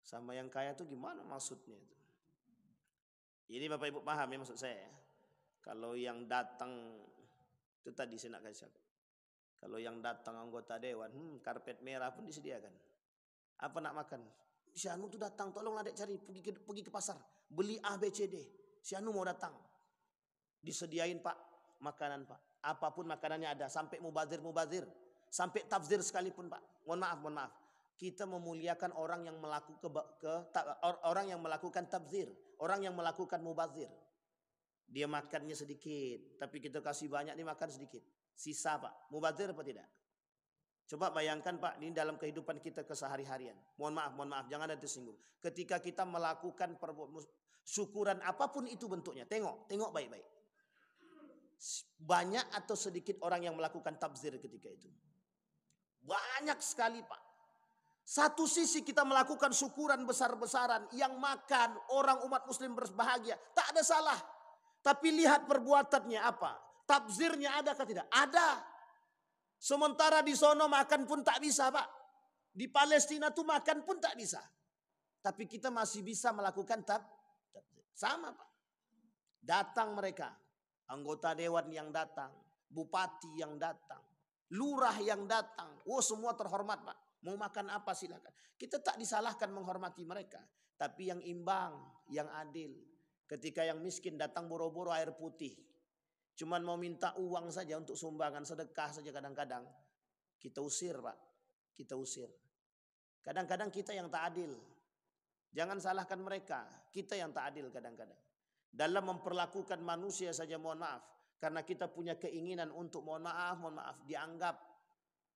Sama yang kaya itu gimana maksudnya itu? Jadi Bapak Ibu paham ya maksud saya. Kalau yang datang itu tadi saya nak kasih. Kalau yang datang anggota dewan, karpet merah pun disediakan. Apa nak makan? Si Anu tuh datang, tolong adek cari, pergi ke pasar, beli A, B, C, D. Si Anu mau datang. Disediain Pak, makanan Pak. Apapun makanannya ada, sampai mubazir, sampai tafsir sekalipun Pak. Mohon maaf. Kita memuliakan orang yang melakukan tafsir, orang yang melakukan mubazir. Dia makannya sedikit, tapi kita kasih banyak, dia makan sedikit. Sisa Pak, mubazir apa tidak? Coba bayangkan Pak, ini dalam kehidupan kita kesehari-harian. Mohon maaf, jangan ada tersinggung. Ketika kita melakukan syukuran apapun itu bentuknya, tengok baik-baik. Banyak atau sedikit orang yang melakukan tabzir ketika itu? Banyak sekali Pak. Satu sisi kita melakukan syukuran besar-besaran, yang makan orang umat muslim berbahagia, tak ada salah. Tapi lihat perbuatannya apa? Tabzirnya ada atau tidak? Ada. Sementara di sono makan pun tak bisa Pak. Di Palestina tuh makan pun tak bisa. Tapi kita masih bisa melakukan tabzir. Sama Pak. Datang mereka. Anggota dewan yang datang. Bupati yang datang. Lurah yang datang. Semua terhormat Pak. Mau makan apa silakan. Kita tak disalahkan menghormati mereka. Tapi yang imbang, yang adil. Ketika yang miskin datang boro-boro air putih. Cuman mau minta uang saja untuk sumbangan, sedekah saja kadang-kadang. Kita usir Pak. Kita usir. Kadang-kadang kita yang tak adil. Jangan salahkan mereka. Kita yang tak adil kadang-kadang. Dalam memperlakukan manusia saja mohon maaf. Karena kita punya keinginan untuk mohon maaf dianggap.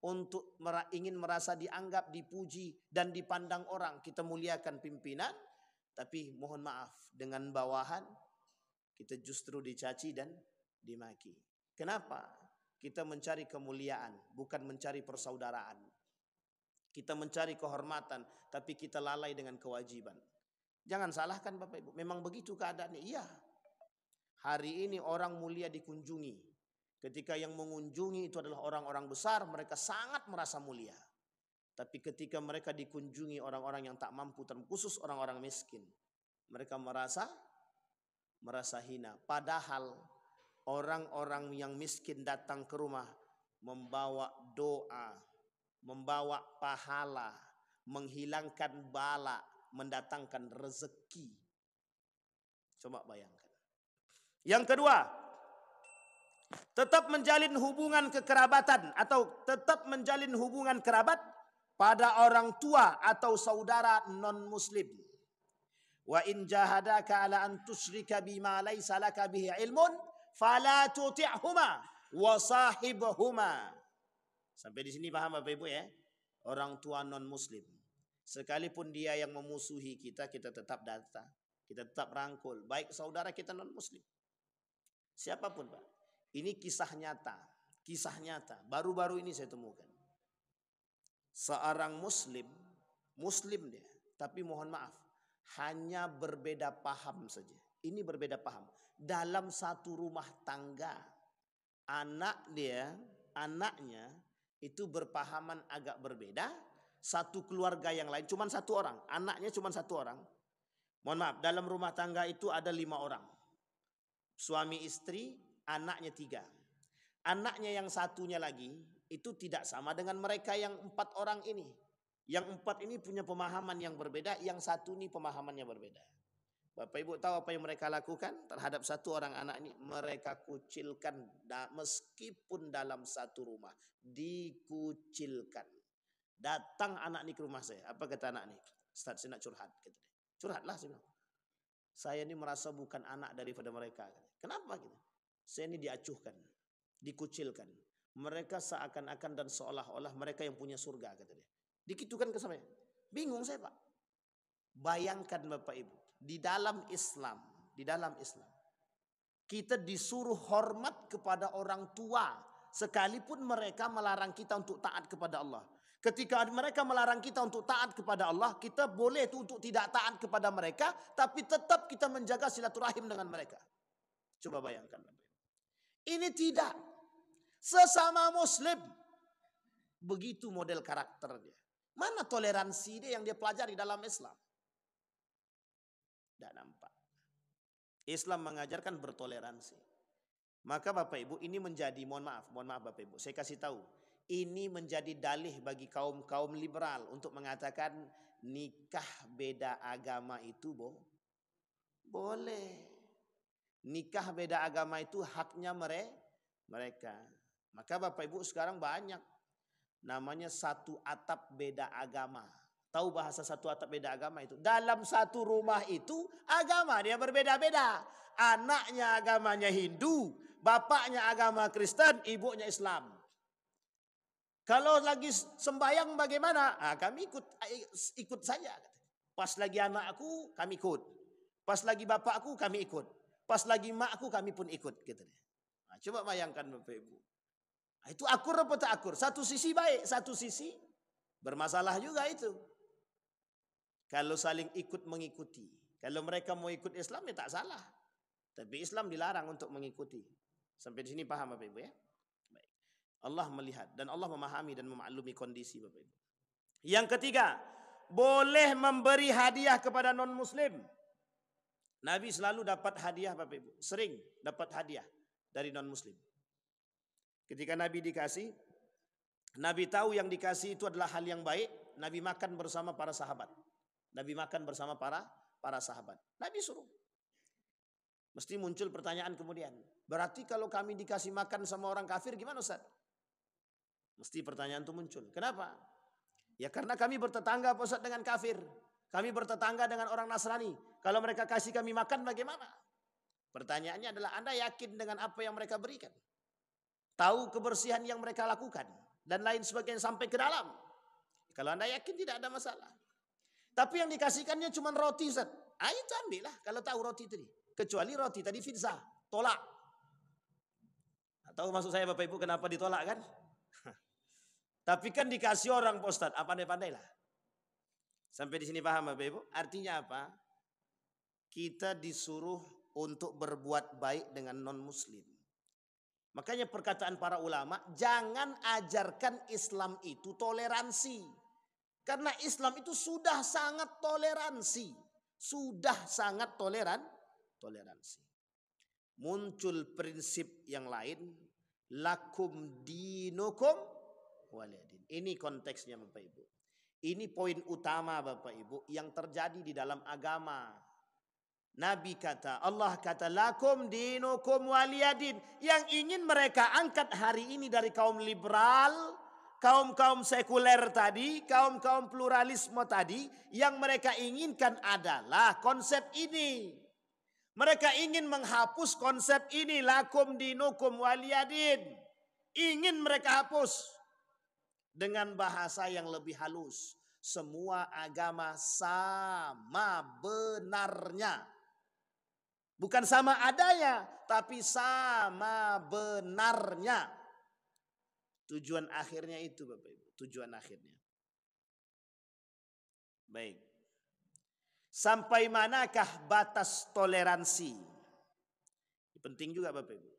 Untuk ingin merasa dianggap, dipuji dan dipandang orang. Kita muliakan pimpinan. Tapi mohon maaf dengan bawahan kita justru dicaci dan dimaki. Kenapa? Kita mencari kemuliaan, bukan mencari persaudaraan. Kita mencari kehormatan, tapi kita lalai dengan kewajiban. Jangan salahkan Bapak Ibu, memang begitu keadaannya. Iya. Hari ini orang mulia dikunjungi. Ketika yang mengunjungi itu adalah orang-orang besar, mereka sangat merasa mulia. Tapi ketika mereka dikunjungi orang-orang yang tak mampu, terkhusus orang-orang miskin, mereka merasa hina. Padahal orang-orang yang miskin datang ke rumah membawa doa, membawa pahala, menghilangkan bala, mendatangkan rezeki. Coba bayangkan. Yang kedua, tetap menjalin hubungan kekerabatan atau tetap menjalin hubungan kerabat pada orang tua atau saudara non-muslim. Wa in jahadaka ala an tusyrika bima laysa laka bihi ilmun fala tuti'huma wa sahibhuma. Sampai di sini paham Bapak Ibu ya? Orang tua non muslim, sekalipun dia yang memusuhi kita, kita tetap datang, kita tetap rangkul, baik saudara kita non muslim, siapapun Pak. Ini kisah nyata, baru-baru ini saya temukan. Seorang muslim dia, tapi mohon maaf, hanya berbeda paham saja. Ini berbeda paham. Dalam satu rumah tangga, anaknya itu berpahaman agak berbeda. Satu keluarga yang lain, cuma satu orang, anaknya cuma satu orang. Mohon maaf, dalam rumah tangga itu ada 5 orang. Suami istri, anaknya 3. Anaknya yang satunya lagi, itu tidak sama dengan mereka yang 4 orang ini. Yang 4 ini punya pemahaman yang berbeda, yang satu ini pemahamannya berbeda. Bapak Ibu tahu apa yang mereka lakukan terhadap satu orang anak ini? Mereka kucilkan meskipun dalam satu rumah. Dikucilkan. Datang anak ini ke rumah saya. Apa kata anak ini? Ustaz, saya nak curhat. Curhatlah saya bilang. Saya ini merasa bukan anak daripada mereka. Kenapa gitu? Saya ini diacuhkan, dikucilkan. Mereka seakan-akan dan seolah-olah mereka yang punya surga, kata dia. Dikitukan ke saya. Bingung saya Pak. Bayangkan Bapak Ibu, di dalam Islam, kita disuruh hormat kepada orang tua, sekalipun mereka melarang kita untuk taat kepada Allah. Ketika mereka melarang kita untuk taat kepada Allah, kita boleh itu untuk tidak taat kepada mereka, tapi tetap kita menjaga silaturahim dengan mereka. Coba bayangkan. Ini tidak. Sesama muslim. Begitu model karakter dia. Mana toleransi dia yang dia pelajari dalam Islam? Tidak nampak. Islam mengajarkan bertoleransi. Maka Bapak Ibu ini menjadi, mohon maaf Bapak Ibu, saya kasih tahu. Ini menjadi dalih bagi kaum liberal untuk mengatakan nikah beda agama itu boleh. Nikah beda agama itu haknya mereka. Maka Bapak Ibu sekarang banyak namanya satu atap beda agama. Tahu bahasa satu atap beda agama itu? Dalam satu rumah itu agama dia berbeda-beda. Anaknya agamanya Hindu, bapaknya agama Kristen, ibunya Islam. Kalau lagi sembahyang bagaimana? Kami ikut saja. Pas lagi anakku kami ikut. Pas lagi bapakku kami ikut. Pas lagi makku kami pun ikut. Gitu. Coba bayangkan Bapak Ibu. Itu akur apa tak akur? Satu sisi baik, satu sisi bermasalah juga itu. Kalau saling ikut mengikuti. Kalau mereka mau ikut Islam ya tak salah. Tapi Islam dilarang untuk mengikuti. Sampai di sini paham Bapak Ibu ya? Allah melihat dan Allah memahami dan memaklumi kondisi Bapak Ibu. Yang ketiga, boleh memberi hadiah kepada non muslim. Nabi selalu dapat hadiah Bapak Ibu, sering dapat hadiah dari non muslim. Ketika Nabi dikasih, Nabi tahu yang dikasih itu adalah hal yang baik, Nabi makan bersama para sahabat. Nabi makan bersama para sahabat. Nabi suruh. Mesti muncul pertanyaan kemudian, berarti kalau kami dikasih makan sama orang kafir gimana Ustaz? Mesti pertanyaan itu muncul. Kenapa? Ya karena kami bertetangga Pak Ustaz dengan kafir. Kami bertetangga dengan orang Nasrani. Kalau mereka kasih kami makan bagaimana? Pertanyaannya adalah Anda yakin dengan apa yang mereka berikan? Tahu kebersihan yang mereka lakukan? Dan lain sebagainya sampai ke dalam. Kalau Anda yakin tidak ada masalah. Tapi yang dikasihkannya cuma roti Ustaz. Itu ambillah kalau tahu roti tadi. Kecuali roti tadi pizza. Tolak. Tahu maksud saya Bapak Ibu kenapa ditolak kan? Tapi kan dikasih orang Pak Ustaz, pandai-pandailah. Sampai di sini paham Bapak Ibu? Artinya apa? Kita disuruh untuk berbuat baik dengan non muslim. Makanya perkataan para ulama, jangan ajarkan Islam itu toleransi. Karena Islam itu sudah sangat toleransi. Sudah sangat toleransi. Muncul prinsip yang lain, lakum dinukum waliyadin. Ini konteksnya Bapak Ibu. Ini poin utama Bapak Ibu yang terjadi di dalam agama. Nabi kata, Allah kata lakum dinukum waliyadin. Yang ingin mereka angkat hari ini dari kaum liberal, kaum-kaum sekuler tadi, kaum-kaum pluralisme tadi, yang mereka inginkan adalah konsep ini. Mereka ingin menghapus konsep ini, lakum dinukum waliyadin. Ingin mereka hapus dengan bahasa yang lebih halus. Semua agama sama benarnya. Bukan sama adanya, tapi sama benarnya. Tujuan akhirnya itu Bapak Ibu. Tujuan akhirnya. Baik. Sampai manakah batas toleransi? Penting juga Bapak Ibu.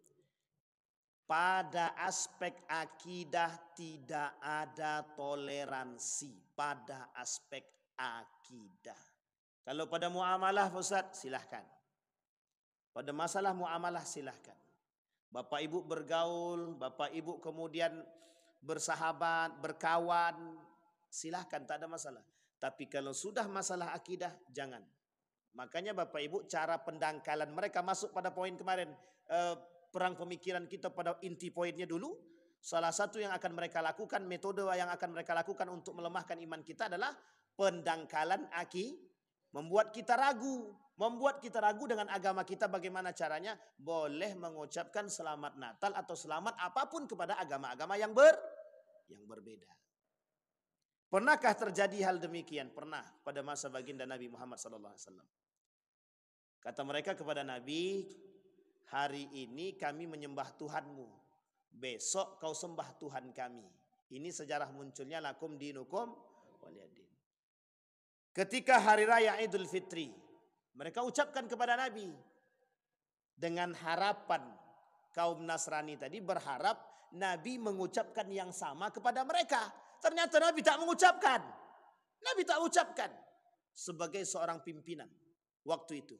Pada aspek akidah tidak ada toleransi. Pada aspek akidah. Kalau pada muamalah Ustaz silahkan. Pada masalah muamalah silahkan. Bapak Ibu bergaul, Bapak Ibu kemudian bersahabat, berkawan, silahkan tak ada masalah. Tapi kalau sudah masalah akidah, jangan. Makanya Bapak Ibu cara pendangkalan mereka masuk pada poin kemarin. Perang pemikiran kita pada inti poinnya dulu. Salah satu yang akan mereka lakukan, metode yang akan mereka lakukan untuk melemahkan iman kita adalah pendangkalan akidah. Membuat kita ragu. Membuat kita ragu dengan agama kita bagaimana caranya. Boleh mengucapkan selamat Natal atau selamat apapun kepada agama-agama yang berbeda. Pernahkah terjadi hal demikian? Pernah pada masa baginda Nabi Muhammad SAW. Kata mereka kepada Nabi, hari ini kami menyembah Tuhanmu. Besok kau sembah Tuhan kami. Ini sejarah munculnya lakum dinukum waliyadin. Ketika hari raya Idul Fitri, mereka ucapkan kepada Nabi dengan harapan kaum Nasrani tadi berharap Nabi mengucapkan yang sama kepada mereka. Ternyata Nabi tak mengucapkan. Nabi tak ucapkan sebagai seorang pimpinan waktu itu.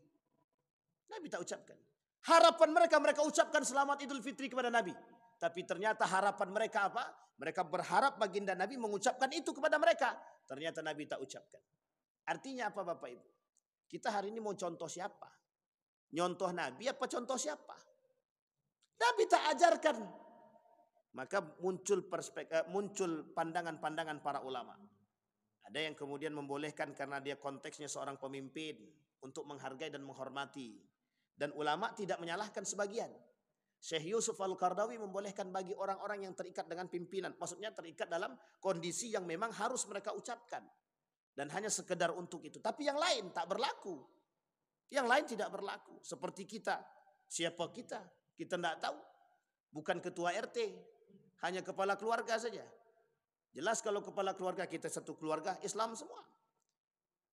Nabi tak ucapkan. Harapan mereka ucapkan selamat Idul Fitri kepada Nabi. Tapi ternyata harapan mereka apa? Mereka berharap baginda Nabi mengucapkan itu kepada mereka. Ternyata Nabi tak ucapkan. Artinya apa Bapak Ibu? Kita hari ini mau contoh siapa? Nyontoh Nabi apa contoh siapa? Nabi tak ajarkan. Maka muncul pandangan-pandangan para ulama. Ada yang kemudian membolehkan karena dia konteksnya seorang pemimpin untuk menghargai dan menghormati. Dan ulama tidak menyalahkan sebagian. Syekh Yusuf Al-Qardawi membolehkan bagi orang-orang yang terikat dengan pimpinan. Maksudnya terikat dalam kondisi yang memang harus mereka ucapkan. Dan hanya sekedar untuk itu. Tapi yang lain tak berlaku. Yang lain tidak berlaku. Seperti kita. Siapa kita? Kita tidak tahu. Bukan ketua RT. Hanya kepala keluarga saja. Jelas kalau kepala keluarga kita satu keluarga Islam semua.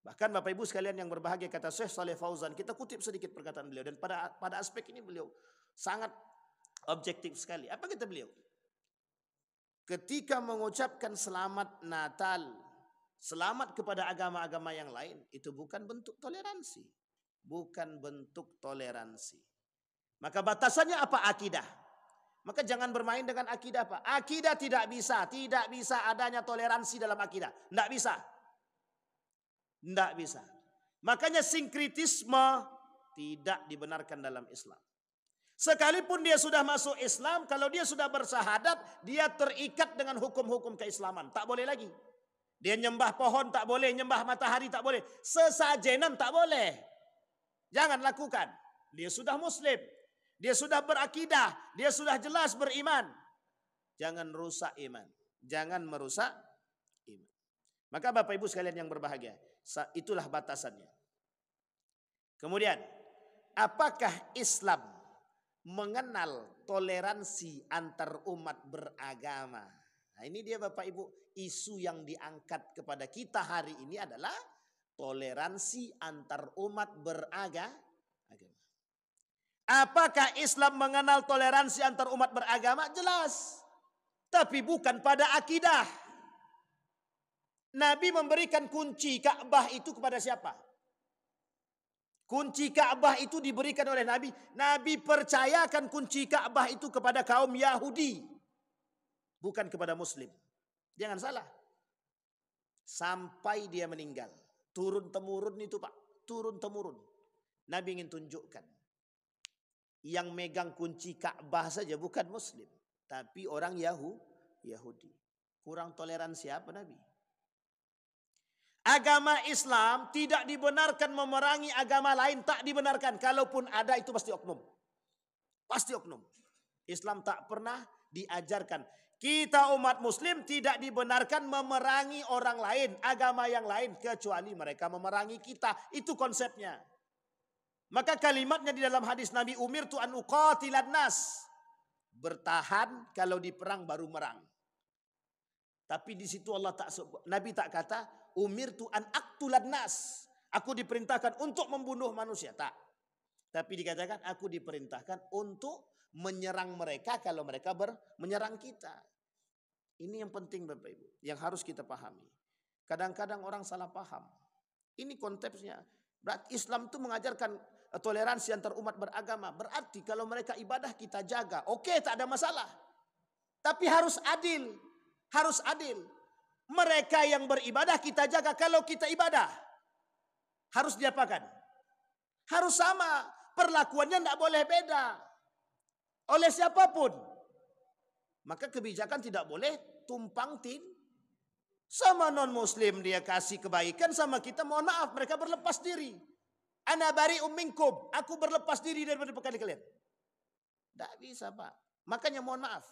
Bahkan Bapak Ibu sekalian yang berbahagia kata Syekh Saleh Fauzan. Kita kutip sedikit perkataan beliau. Dan pada aspek ini beliau sangat objektif sekali. Apa kata beliau? Ketika mengucapkan selamat Natal. Selamat kepada agama-agama yang lain. Itu bukan bentuk toleransi. Bukan bentuk toleransi. Maka batasannya apa? Akidah. Maka jangan bermain dengan akidah Pak. Akidah tidak bisa. Tidak bisa adanya toleransi dalam akidah. Tidak bisa. Tidak bisa. Makanya sinkritisme tidak dibenarkan dalam Islam. Sekalipun dia sudah masuk Islam. Kalau dia sudah bersyahadat. Dia terikat dengan hukum-hukum keislaman. Tak boleh lagi. Dia nyembah pohon tak boleh, nyembah matahari tak boleh. Sesajenan tak boleh. Jangan lakukan. Dia sudah muslim. Dia sudah berakidah. Dia sudah jelas beriman. Jangan rusak iman. Jangan merusak iman. Maka Bapak Ibu sekalian yang berbahagia. Itulah batasannya. Kemudian. Apakah Islam mengenal toleransi antar umat beragama? Nah ini dia Bapak Ibu. Isu yang diangkat kepada kita hari ini adalah toleransi antar umat beragama. Apakah Islam mengenal toleransi antar umat beragama? Jelas. Tapi bukan pada akidah. Nabi memberikan kunci Ka'bah itu kepada siapa? Kunci Ka'bah itu diberikan oleh Nabi. Nabi percayakan kunci Ka'bah itu kepada kaum Yahudi. Bukan kepada Muslim. Jangan salah. Sampai dia meninggal. Turun-temurun itu Pak. Turun-temurun. Nabi ingin tunjukkan. Yang megang kunci Ka'bah saja bukan Muslim. Tapi orang Yahudi. Kurang toleransi apa Nabi? Agama Islam tidak dibenarkan memerangi agama lain, tak dibenarkan. Kalaupun ada itu pasti oknum. Pasti oknum. Islam tak pernah diajarkan. Kita umat muslim tidak dibenarkan memerangi orang lain, agama yang lain, kecuali mereka memerangi kita. Itu konsepnya. Maka kalimatnya di dalam hadis Nabi, umirtu an uqatilan nas. Bertahan, kalau diperang baru merang. Tapi di situ Nabi tak kata umirtu an aqtulan nas. Aku diperintahkan untuk membunuh manusia, tak. Tapi dikatakan aku diperintahkan untuk menyerang mereka kalau mereka menyerang kita. Ini yang penting Bapak Ibu, yang harus kita pahami. Kadang-kadang orang salah paham. Ini konteksnya. Berarti Islam itu mengajarkan toleransi antar umat beragama. Berarti kalau mereka ibadah kita jaga. Oke, tak ada masalah. Tapi harus adil. Harus adil. Mereka yang beribadah kita jaga. Kalau kita ibadah, harus diapakan? Harus sama. Perlakuannya tidak boleh beda. Oleh siapapun. Maka kebijakan tidak boleh tumpang tindih. Sama non muslim dia kasih kebaikan, sama kita mohon maaf mereka berlepas diri. Ana bari'um minkum. Aku berlepas diri daripada perkara kalian. Tidak bisa Pak. Makanya mohon maaf.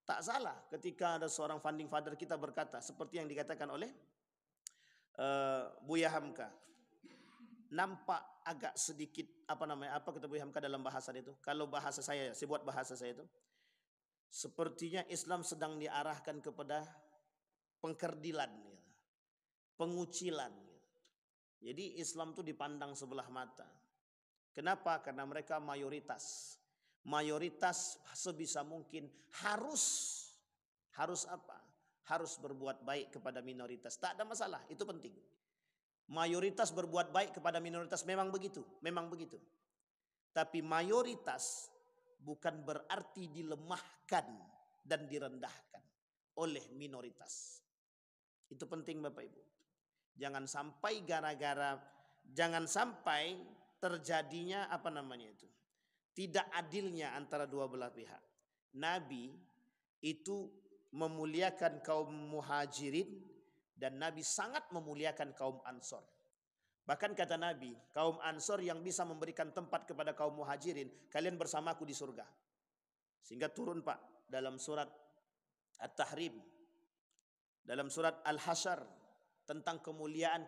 Tak salah ketika ada seorang founding father kita berkata seperti yang dikatakan oleh Buya Hamka. Nampak agak sedikit apa kata Buya Hamka dalam bahasa itu? Kalau bahasa saya buat bahasa saya itu, sepertinya Islam sedang diarahkan kepada pengkerdilan, pengucilan. Jadi Islam itu dipandang sebelah mata. Kenapa? Karena mereka mayoritas. Mayoritas sebisa mungkin harus apa? Harus berbuat baik kepada minoritas. Tak ada masalah, itu penting. Mayoritas berbuat baik kepada minoritas memang begitu, memang begitu. Tapi mayoritas bukan berarti dilemahkan dan direndahkan oleh minoritas. Itu penting Bapak Ibu. Jangan sampai jangan sampai terjadinya tidak adilnya antara dua belah pihak. Nabi itu memuliakan kaum muhajirin dan Nabi sangat memuliakan kaum ansor. Bahkan kata Nabi, kaum ansor yang bisa memberikan tempat kepada kaum muhajirin, kalian bersamaku di surga. Sehingga turun Pak dalam surat At-Tahrim, dalam surat Al-Hasyr tentang kemuliaan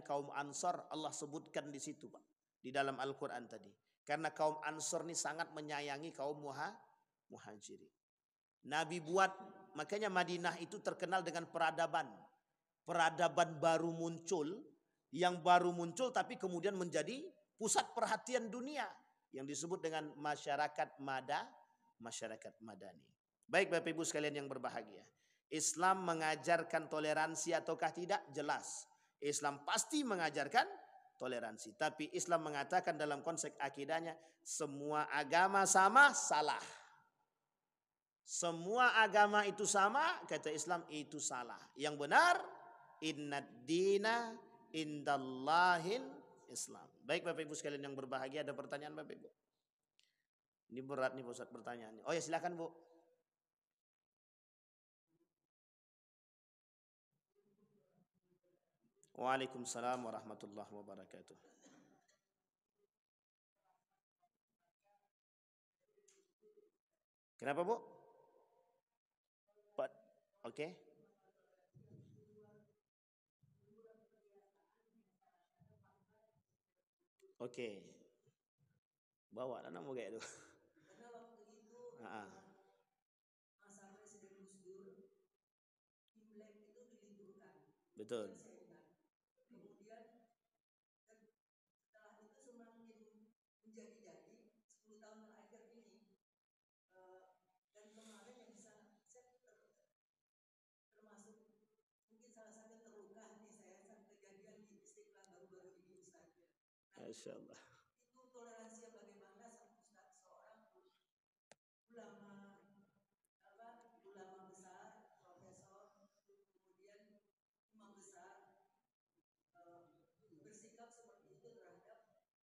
kaum ansor, Allah sebutkan di situ Pak, di dalam Al-Quran tadi. Karena kaum ansor ini sangat menyayangi kaum muhajirin. Nabi buat, makanya Madinah itu terkenal dengan peradaban. Peradaban baru muncul, yang baru muncul tapi kemudian menjadi pusat perhatian dunia. Yang disebut dengan masyarakat madani. Baik Bapak Ibu sekalian yang berbahagia. Islam mengajarkan toleransi ataukah tidak? Jelas. Islam pasti mengajarkan toleransi. Tapi Islam mengatakan dalam konsep akidahnya, semua agama sama, salah. Semua agama itu sama, kata Islam itu salah. Yang benar, innad dina indallahil Islam. Baik Bapak Ibu sekalian yang berbahagia, ada pertanyaan Bapak Ibu? Ini berat nih Ustaz pertanyaannya. Oh ya silakan Bu. Waalaikumsalam warahmatullahi wabarakatuh. Kenapa Bu? Oke. Oke. Bawa lah nama kayak itu. Karena waktu itu masa Presiden Gus Dur, Imlek itu diliburkan. Betul. Kemudian setelah itu semakin menjadi-jadi 10 tahun terakhir ini, dan kemarin yang bisa termasuk mungkin salah satu terluka nih saya saat kejadian di Istiqlal baru-baru ini Ustaz. Masya Allah. Itu toleransi yang bagaimana Ustaz, seorang ulama besar, profesor, kemudian imam besar bersikap seperti itu terhadap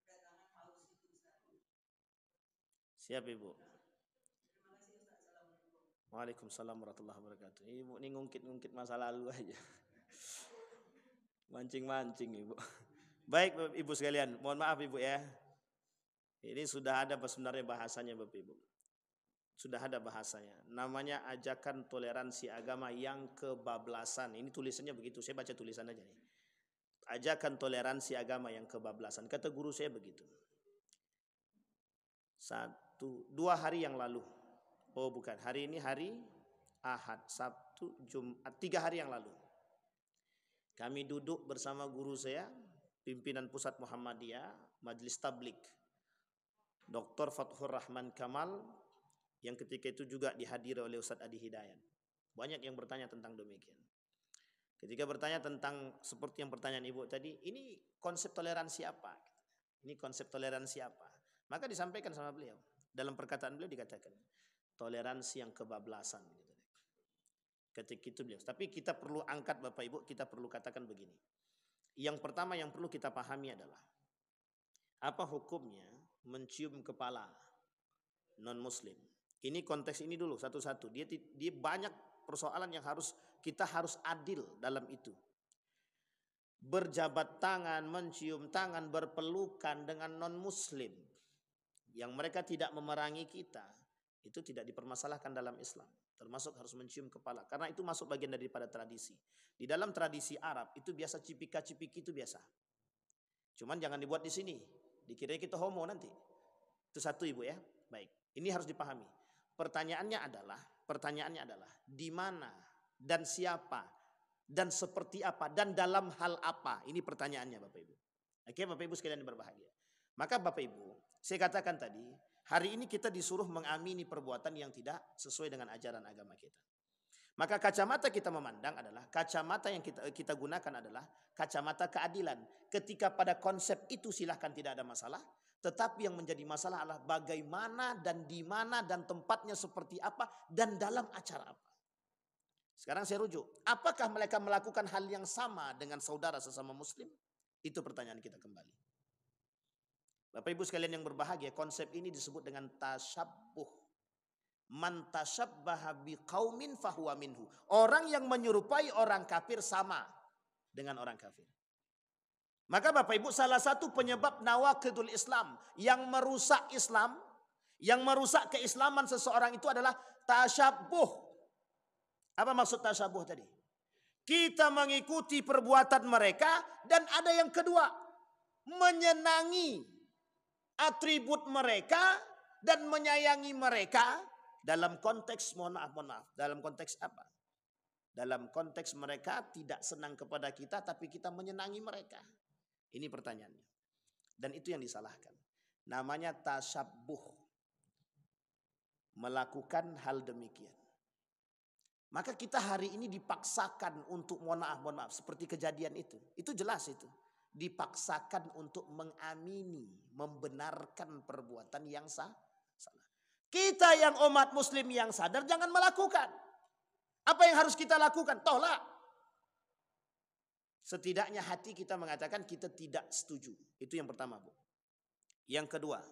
kedatangan paus itu Ustaz. Siap Ibu. Terima kasih Ustaz. Assalamualaikum. Waalaikumsalam warahmatullahi wabarakatuh. Ibu ini ngungkit-ngungkit masa lalu aja. Mancing-mancing Ibu. Baik Bapak Ibu sekalian, mohon maaf Ibu ya. Ini sudah ada sebenarnya bahasanya Bapak Ibu. Sudah ada bahasanya. Namanya ajakan toleransi agama yang kebablasan. Ini tulisannya begitu, saya baca tulisan aja nih. Ajakan toleransi agama yang kebablasan. Kata guru saya begitu. 2 hari yang lalu. Oh bukan, hari ini hari Ahad, Sabtu, Jumat, 3 hari yang lalu. Kami duduk bersama guru saya, pimpinan pusat Muhammadiyah, Majelis Tablik, Dr. Fathur Rahman Kamal, yang ketika itu juga dihadiri oleh Ustadz Adi Hidayat. Banyak yang bertanya tentang demikian. Ketika bertanya tentang seperti yang pertanyaan Ibu tadi, ini konsep toleransi apa? Ini konsep toleransi apa? Maka disampaikan sama beliau. Dalam perkataan beliau dikatakan, toleransi yang kebablasan. Ketika itu beliau. Tapi kita perlu angkat Bapak Ibu, kita perlu katakan begini. Yang pertama yang perlu kita pahami adalah, apa hukumnya mencium kepala non-muslim? Ini konteks ini dulu satu-satu. Dia banyak persoalan yang kita harus adil dalam itu. Berjabat tangan, mencium tangan, berpelukan dengan non-muslim yang mereka tidak memerangi kita, itu tidak dipermasalahkan dalam Islam. Termasuk harus mencium kepala, karena itu masuk bagian daripada tradisi. Di dalam tradisi Arab itu biasa cipika-cipiki itu biasa. Cuman jangan dibuat di sini, dikira kita homo nanti. Itu satu Ibu ya. Baik, ini harus dipahami. Pertanyaannya adalah di mana dan siapa dan seperti apa dan dalam hal apa? Ini pertanyaannya Bapak Ibu. Oke Bapak Ibu sekalian yang berbahagia. Maka Bapak Ibu, saya katakan tadi, hari ini kita disuruh mengamini perbuatan yang tidak sesuai dengan ajaran agama kita. Maka kacamata kita memandang adalah, kacamata yang kita gunakan adalah kacamata keadilan. Ketika pada konsep itu silahkan tidak ada masalah. Tetapi yang menjadi masalah adalah bagaimana dan di mana dan tempatnya seperti apa dan dalam acara apa. Sekarang saya rujuk. Apakah mereka melakukan hal yang sama dengan saudara sesama muslim? Itu pertanyaan kita kembali. Bapak Ibu sekalian yang berbahagia, konsep ini disebut dengan tasyabbuh. Man tasyabbaha biqaumin fahuwa minhu. Orang yang menyerupai orang kafir sama dengan orang kafir. Maka Bapak Ibu, salah satu penyebab nawaqidul Islam yang merusak Islam, yang merusak keislaman seseorang itu adalah tasyabbuh. Apa maksud tasyabbuh tadi? Kita mengikuti perbuatan mereka, dan ada yang kedua, menyenangi atribut mereka dan menyayangi mereka dalam konteks mohon maaf, dalam konteks apa? Dalam konteks mereka tidak senang kepada kita tapi kita menyenangi mereka. Ini pertanyaannya. Dan itu yang disalahkan. Namanya tasyabbuh. Melakukan hal demikian. Maka kita hari ini dipaksakan untuk mohon maaf seperti kejadian itu. Itu jelas itu. Dipaksakan untuk mengamini, membenarkan perbuatan yang salah. Kita yang umat muslim yang sadar jangan melakukan. Apa yang harus kita lakukan? Tolak. Setidaknya hati kita mengatakan kita tidak setuju. Itu yang pertama, Bu. Yang kedua.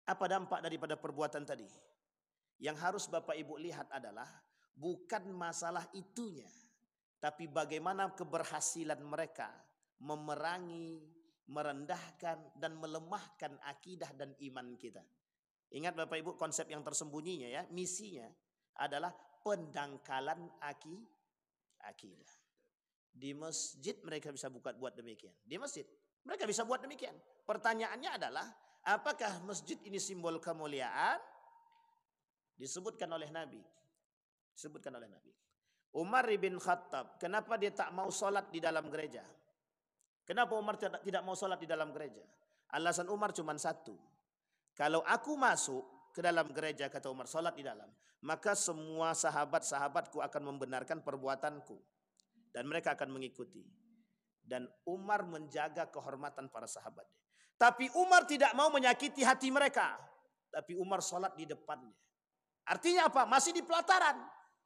Apa dampak daripada perbuatan tadi? Yang harus Bapak Ibu lihat adalah bukan masalah itunya, tapi bagaimana keberhasilan mereka memerangi, merendahkan dan melemahkan akidah dan iman kita. Ingat Bapak Ibu, konsep yang tersembunyinya ya, misinya adalah pendangkalan akidah. Di masjid mereka bisa buat demikian. Di masjid mereka bisa buat demikian. Pertanyaannya adalah, apakah masjid ini simbol kemuliaan? Disebutkan oleh Nabi. Umar bin Khattab, kenapa dia tak mau sholat di dalam gereja? Kenapa Umar tidak mau sholat di dalam gereja? Alasan Umar cuma satu. Kalau aku masuk ke dalam gereja, kata Umar, sholat di dalam, maka semua sahabat-sahabatku akan membenarkan perbuatanku. Dan mereka akan mengikuti. Dan Umar menjaga kehormatan para sahabat. Tapi Umar tidak mau menyakiti hati mereka. Tapi Umar sholat di depannya. Artinya apa? Masih di pelataran.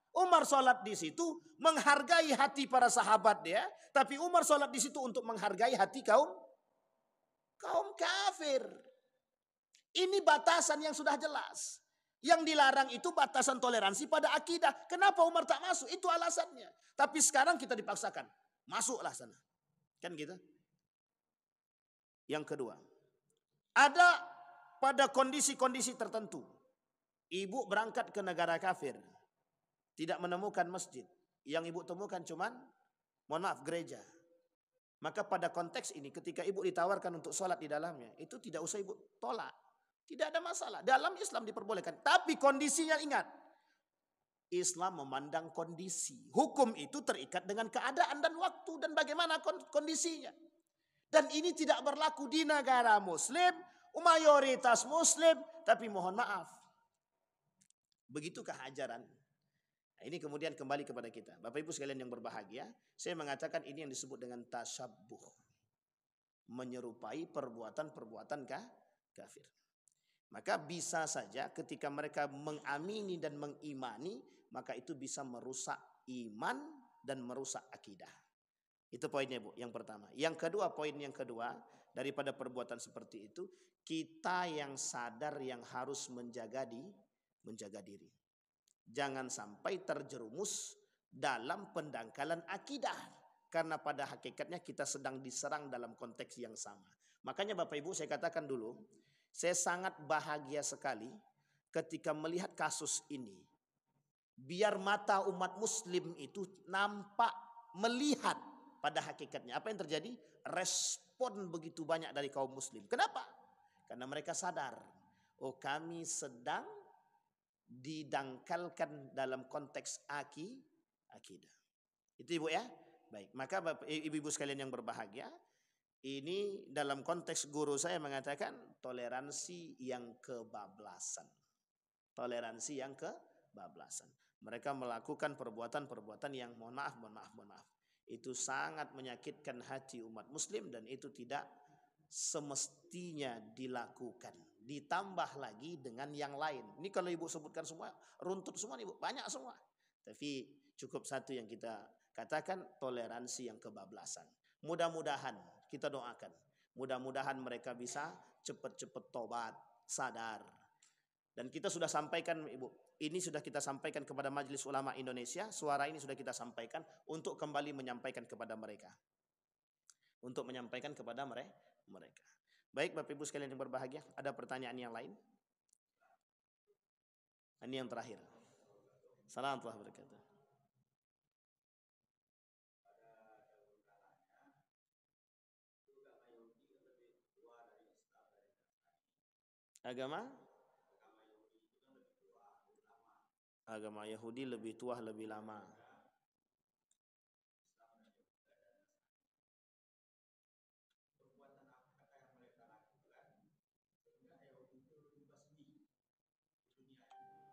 Umar sholat di situ menghargai hati para sahabat dia. Tapi Umar sholat di situ untuk menghargai hati kaum kafir. Ini batasan yang sudah jelas. Yang dilarang itu batasan toleransi pada akidah. Kenapa Umar tak masuk? Itu alasannya. Tapi sekarang kita dipaksakan. Masuklah sana. Kan gitu. Yang kedua. Ada pada kondisi-kondisi tertentu. Ibu berangkat ke negara kafir. Tidak menemukan masjid. Yang ibu temukan cuman, mohon maaf, gereja. Maka pada konteks ini ketika ibu ditawarkan untuk sholat di dalamnya. Itu tidak usah ibu tolak. Tidak ada masalah. Dalam Islam diperbolehkan. Tapi kondisinya ingat. Islam memandang kondisi. Hukum itu terikat dengan keadaan dan waktu. Dan bagaimana kondisinya. Dan ini tidak berlaku di negara Muslim. Mayoritas Muslim. Tapi mohon maaf. Begitukah ajaran? Nah, ini kemudian kembali kepada kita. Bapak Ibu sekalian yang berbahagia. Saya mengatakan ini yang disebut dengan tasyabbuh. Menyerupai perbuatan-perbuatan kafir. Maka bisa saja ketika mereka mengamini dan mengimani, maka itu bisa merusak iman dan merusak akidah. Itu poinnya Bu, yang pertama. Yang kedua, poin yang kedua, daripada perbuatan seperti itu, kita yang sadar yang harus menjaga diri. Jangan sampai terjerumus dalam pendangkalan akidah. Karena pada hakikatnya kita sedang diserang dalam konteks yang sama. Makanya Bapak Ibu saya katakan dulu, saya sangat bahagia sekali ketika melihat kasus ini. Biar mata umat muslim itu nampak melihat pada hakikatnya. Apa yang terjadi? Respon begitu banyak dari kaum muslim. Kenapa? Karena mereka sadar. Oh, kami sedang didangkalkan dalam konteks akidah. Itu Ibu ya? Baik, maka Bapak, Ibu-ibu sekalian yang berbahagia. Ini dalam konteks guru saya mengatakan toleransi yang kebablasan. Toleransi yang kebablasan. Mereka melakukan perbuatan-perbuatan yang mohon maaf. Itu sangat menyakitkan hati umat muslim dan itu tidak semestinya dilakukan. Ditambah lagi dengan yang lain. Ini kalau Ibu sebutkan semua, runtut semua Ibu, banyak semua. Tapi cukup satu yang kita katakan toleransi yang kebablasan. Mudah-mudahan kita doakan. Mudah-mudahan mereka bisa cepat-cepat tobat, sadar. Dan kita sudah sampaikan Ibu, ini sudah kita sampaikan kepada Majelis Ulama Indonesia. Suara ini sudah kita sampaikan untuk kembali menyampaikan kepada mereka. Untuk menyampaikan kepada mereka. Baik Bapak Ibu sekalian yang berbahagia, ada pertanyaan yang lain? Ini yang terakhir. Assalamualaikum warahmatullahi wabarakatuh. Agama Yahudi lebih tua, lebih lama.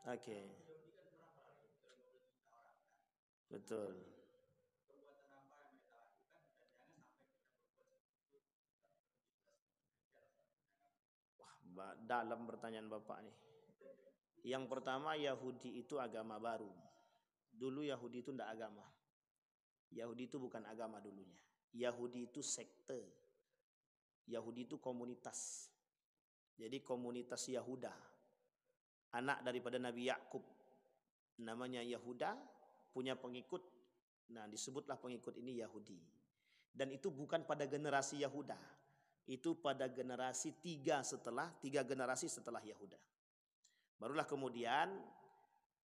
Oke. Betul. Wah, dalam pertanyaan Bapak nih. Yang pertama, Yahudi itu agama baru. Dulu Yahudi itu tidak agama. Yahudi itu bukan agama dulunya. Yahudi itu sekte. Yahudi itu komunitas. Jadi komunitas Yahuda. Anak daripada Nabi Yakub. Namanya Yahuda, punya pengikut. Nah, disebutlah pengikut ini Yahudi. Dan itu bukan pada generasi Yahuda. Itu pada generasi tiga generasi setelah Yahuda. Barulah kemudian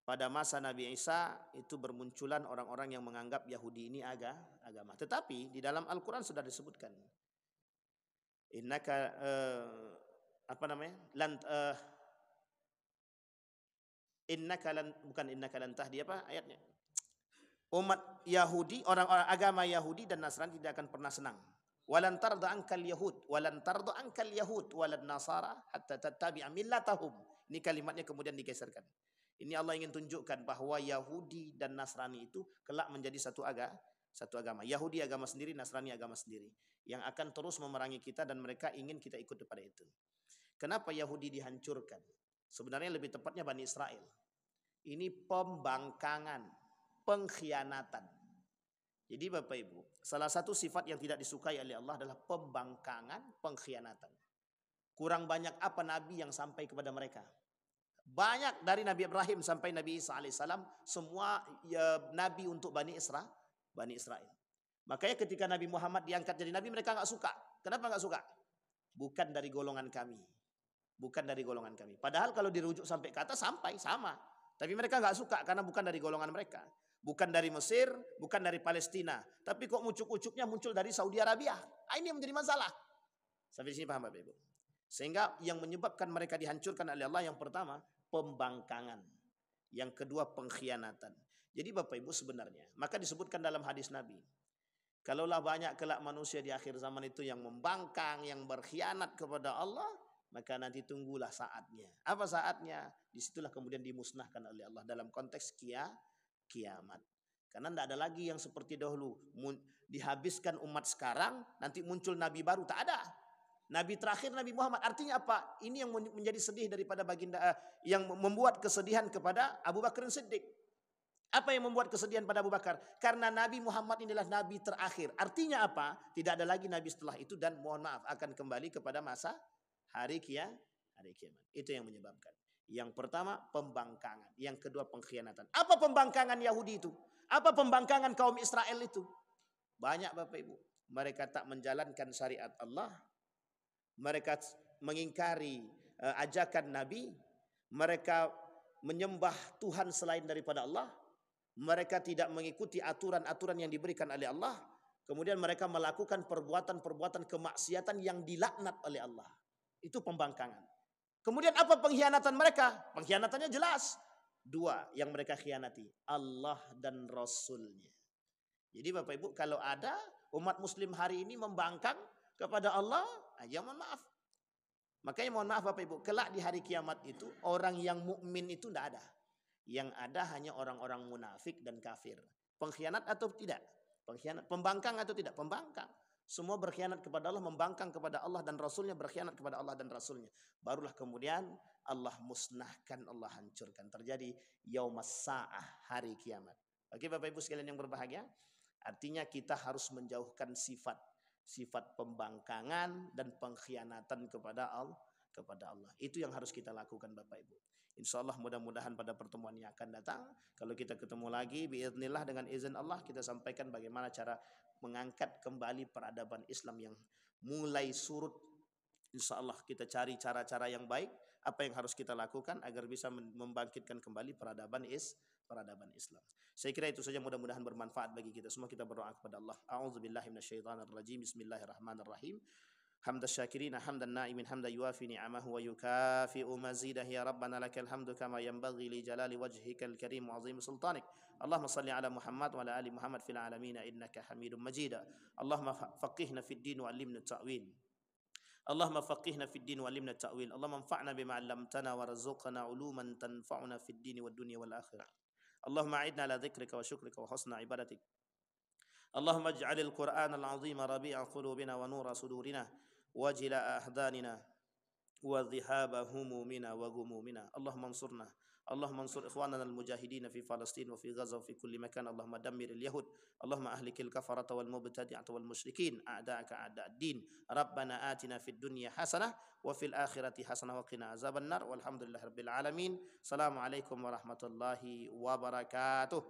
pada masa Nabi Isa itu bermunculan orang-orang yang menganggap Yahudi ini agama. Tetapi di dalam Al-Quran sudah disebutkan. Innaka innaka lan tahdi apa ayatnya? Umat Yahudi, orang-orang agama Yahudi dan Nasrani tidak akan pernah senang. Walan tarda ankal yahud walan nasara hatta tattabi'a millatahum. Ini kalimatnya kemudian digeserkan. Ini Allah ingin tunjukkan bahwa Yahudi dan Nasrani itu kelak menjadi satu agama. Yahudi agama sendiri, Nasrani agama sendiri. Yang akan terus memerangi kita dan mereka ingin kita ikut kepada itu. Kenapa Yahudi dihancurkan? Sebenarnya lebih tepatnya Bani Israel. Ini pembangkangan, pengkhianatan. Jadi Bapak Ibu, salah satu sifat yang tidak disukai oleh Allah adalah pembangkangan, pengkhianatan. Kurang banyak apa Nabi yang sampai kepada mereka? Banyak dari Nabi Ibrahim sampai Nabi Isa alaihissalam semua nabi untuk Bani Israel. Makanya ketika Nabi Muhammad diangkat jadi nabi mereka nggak suka. Kenapa nggak suka? Bukan dari golongan kami. Bukan dari golongan kami. Padahal kalau dirujuk sampai ke atas sampai sama. Tapi mereka nggak suka karena bukan dari golongan mereka. Bukan dari Mesir, bukan dari Palestina. Tapi kok ucuk-ucuknya muncul dari Saudi Arabia. Ini yang menjadi masalah. Sampai di sini paham Bapak Ibu? Sehingga yang menyebabkan mereka dihancurkan oleh Allah yang pertama pembangkangan. Yang kedua pengkhianatan. Jadi Bapak Ibu sebenarnya, maka disebutkan dalam hadis Nabi. Kalaulah banyak kelak manusia di akhir zaman itu yang membangkang, yang berkhianat kepada Allah, maka nanti tunggulah saatnya. Apa saatnya? Disitulah kemudian dimusnahkan oleh Allah dalam konteks kiamat. Karena tidak ada lagi yang seperti dahulu. Dihabiskan umat sekarang, nanti muncul nabi baru. Tak ada. Nabi terakhir Nabi Muhammad. Artinya apa? Ini yang menjadi sedih daripada baginda, yang membuat kesedihan kepada Abu Bakar Siddiq. Apa yang membuat kesedihan pada Abu Bakar? Karena Nabi Muhammad inilah Nabi terakhir. Artinya apa? Tidak ada lagi Nabi setelah itu dan mohon maaf akan kembali kepada masa hari kiamat. Itu yang menyebabkan. Yang pertama pembangkangan. Yang kedua pengkhianatan. Apa pembangkangan Yahudi itu? Apa pembangkangan kaum Israel itu? Banyak Bapak Ibu. Mereka tak menjalankan syariat Allah. Mereka mengingkari ajakan Nabi. Mereka menyembah Tuhan selain daripada Allah. Mereka tidak mengikuti aturan-aturan yang diberikan oleh Allah. Kemudian mereka melakukan perbuatan-perbuatan kemaksiatan yang dilaknat oleh Allah. Itu pembangkangan. Kemudian apa pengkhianatan mereka? Pengkhianatannya jelas. Dua yang mereka khianati. Allah dan Rasulnya. Jadi Bapak Ibu kalau ada umat muslim hari ini membangkang kepada Allah, ya mohon maaf. Makanya mohon maaf Bapak Ibu. Kelak di hari kiamat itu orang yang mukmin itu tidak ada. Yang ada hanya orang-orang munafik dan kafir. Pengkhianat atau tidak? Pengkhianat. Pembangkang atau tidak? Pembangkang. Semua berkhianat kepada Allah, membangkang kepada Allah dan Rasulnya, berkhianat kepada Allah dan Rasulnya. Barulah kemudian Allah musnahkan, Allah hancurkan. Terjadi yaumas sa'ah, hari kiamat. Oke Bapak Ibu sekalian yang berbahagia. Artinya kita harus menjauhkan sifat pembangkangan dan pengkhianatan kepada Allah. Itu yang harus kita lakukan Bapak Ibu. Insya Allah mudah-mudahan pada pertemuan yang akan datang, kalau kita ketemu lagi, biiznillah dengan izin Allah kita sampaikan bagaimana cara mengangkat kembali peradaban Islam yang mulai surut. Insya Allah kita cari cara-cara yang baik, apa yang harus kita lakukan agar bisa membangkitkan kembali peradaban Islam. Saya kira itu saja, mudah-mudahan bermanfaat bagi kita semua. Kita berdoa kepada Allah. A'udzubillahi minasyaitonirrajim. Bismillahirrahmanirrahim. حمد الشاكرين حمد النائمين حمد يوافي نعمه ويكافئ مزيده يا ربنا لك الحمد كما ينبغي لجلال وجهك الكريم وعظيم سلطانك اللهم صل على محمد وعلى آل محمد في العالمين إنك حميد مجيد اللهم فقهنا في الدين وعلمنا التأويل اللهم فقهنا في الدين وعلمنا التأويل اللهم انفعنا بما علمتنا وارزقنا علوما تنفعنا في الدين والدنيا والآخرة اللهم أعدنا على ذكرك وشكرك وحسن عبادتك اللهم اجعل القرآن العظيم ربيع قلوبنا ونور صدورنا وجلاء أحزاننا وذهاب همومنا وغمومنا اللهم انصرنا اللهم انصر إخواننا المجاهدين في فلسطين وفي غزة وفي كل مكان اللهم دمر اليهود اللهم أهلك الكفرة والمبتدعة والمشركين أعداءك أعداء الدين ربنا آتنا في الدنيا حسنة وفي الآخرة حسنة وقنا عذاب النار والحمد لله رب العالمين السلام عليكم ورحمة الله وبركاته.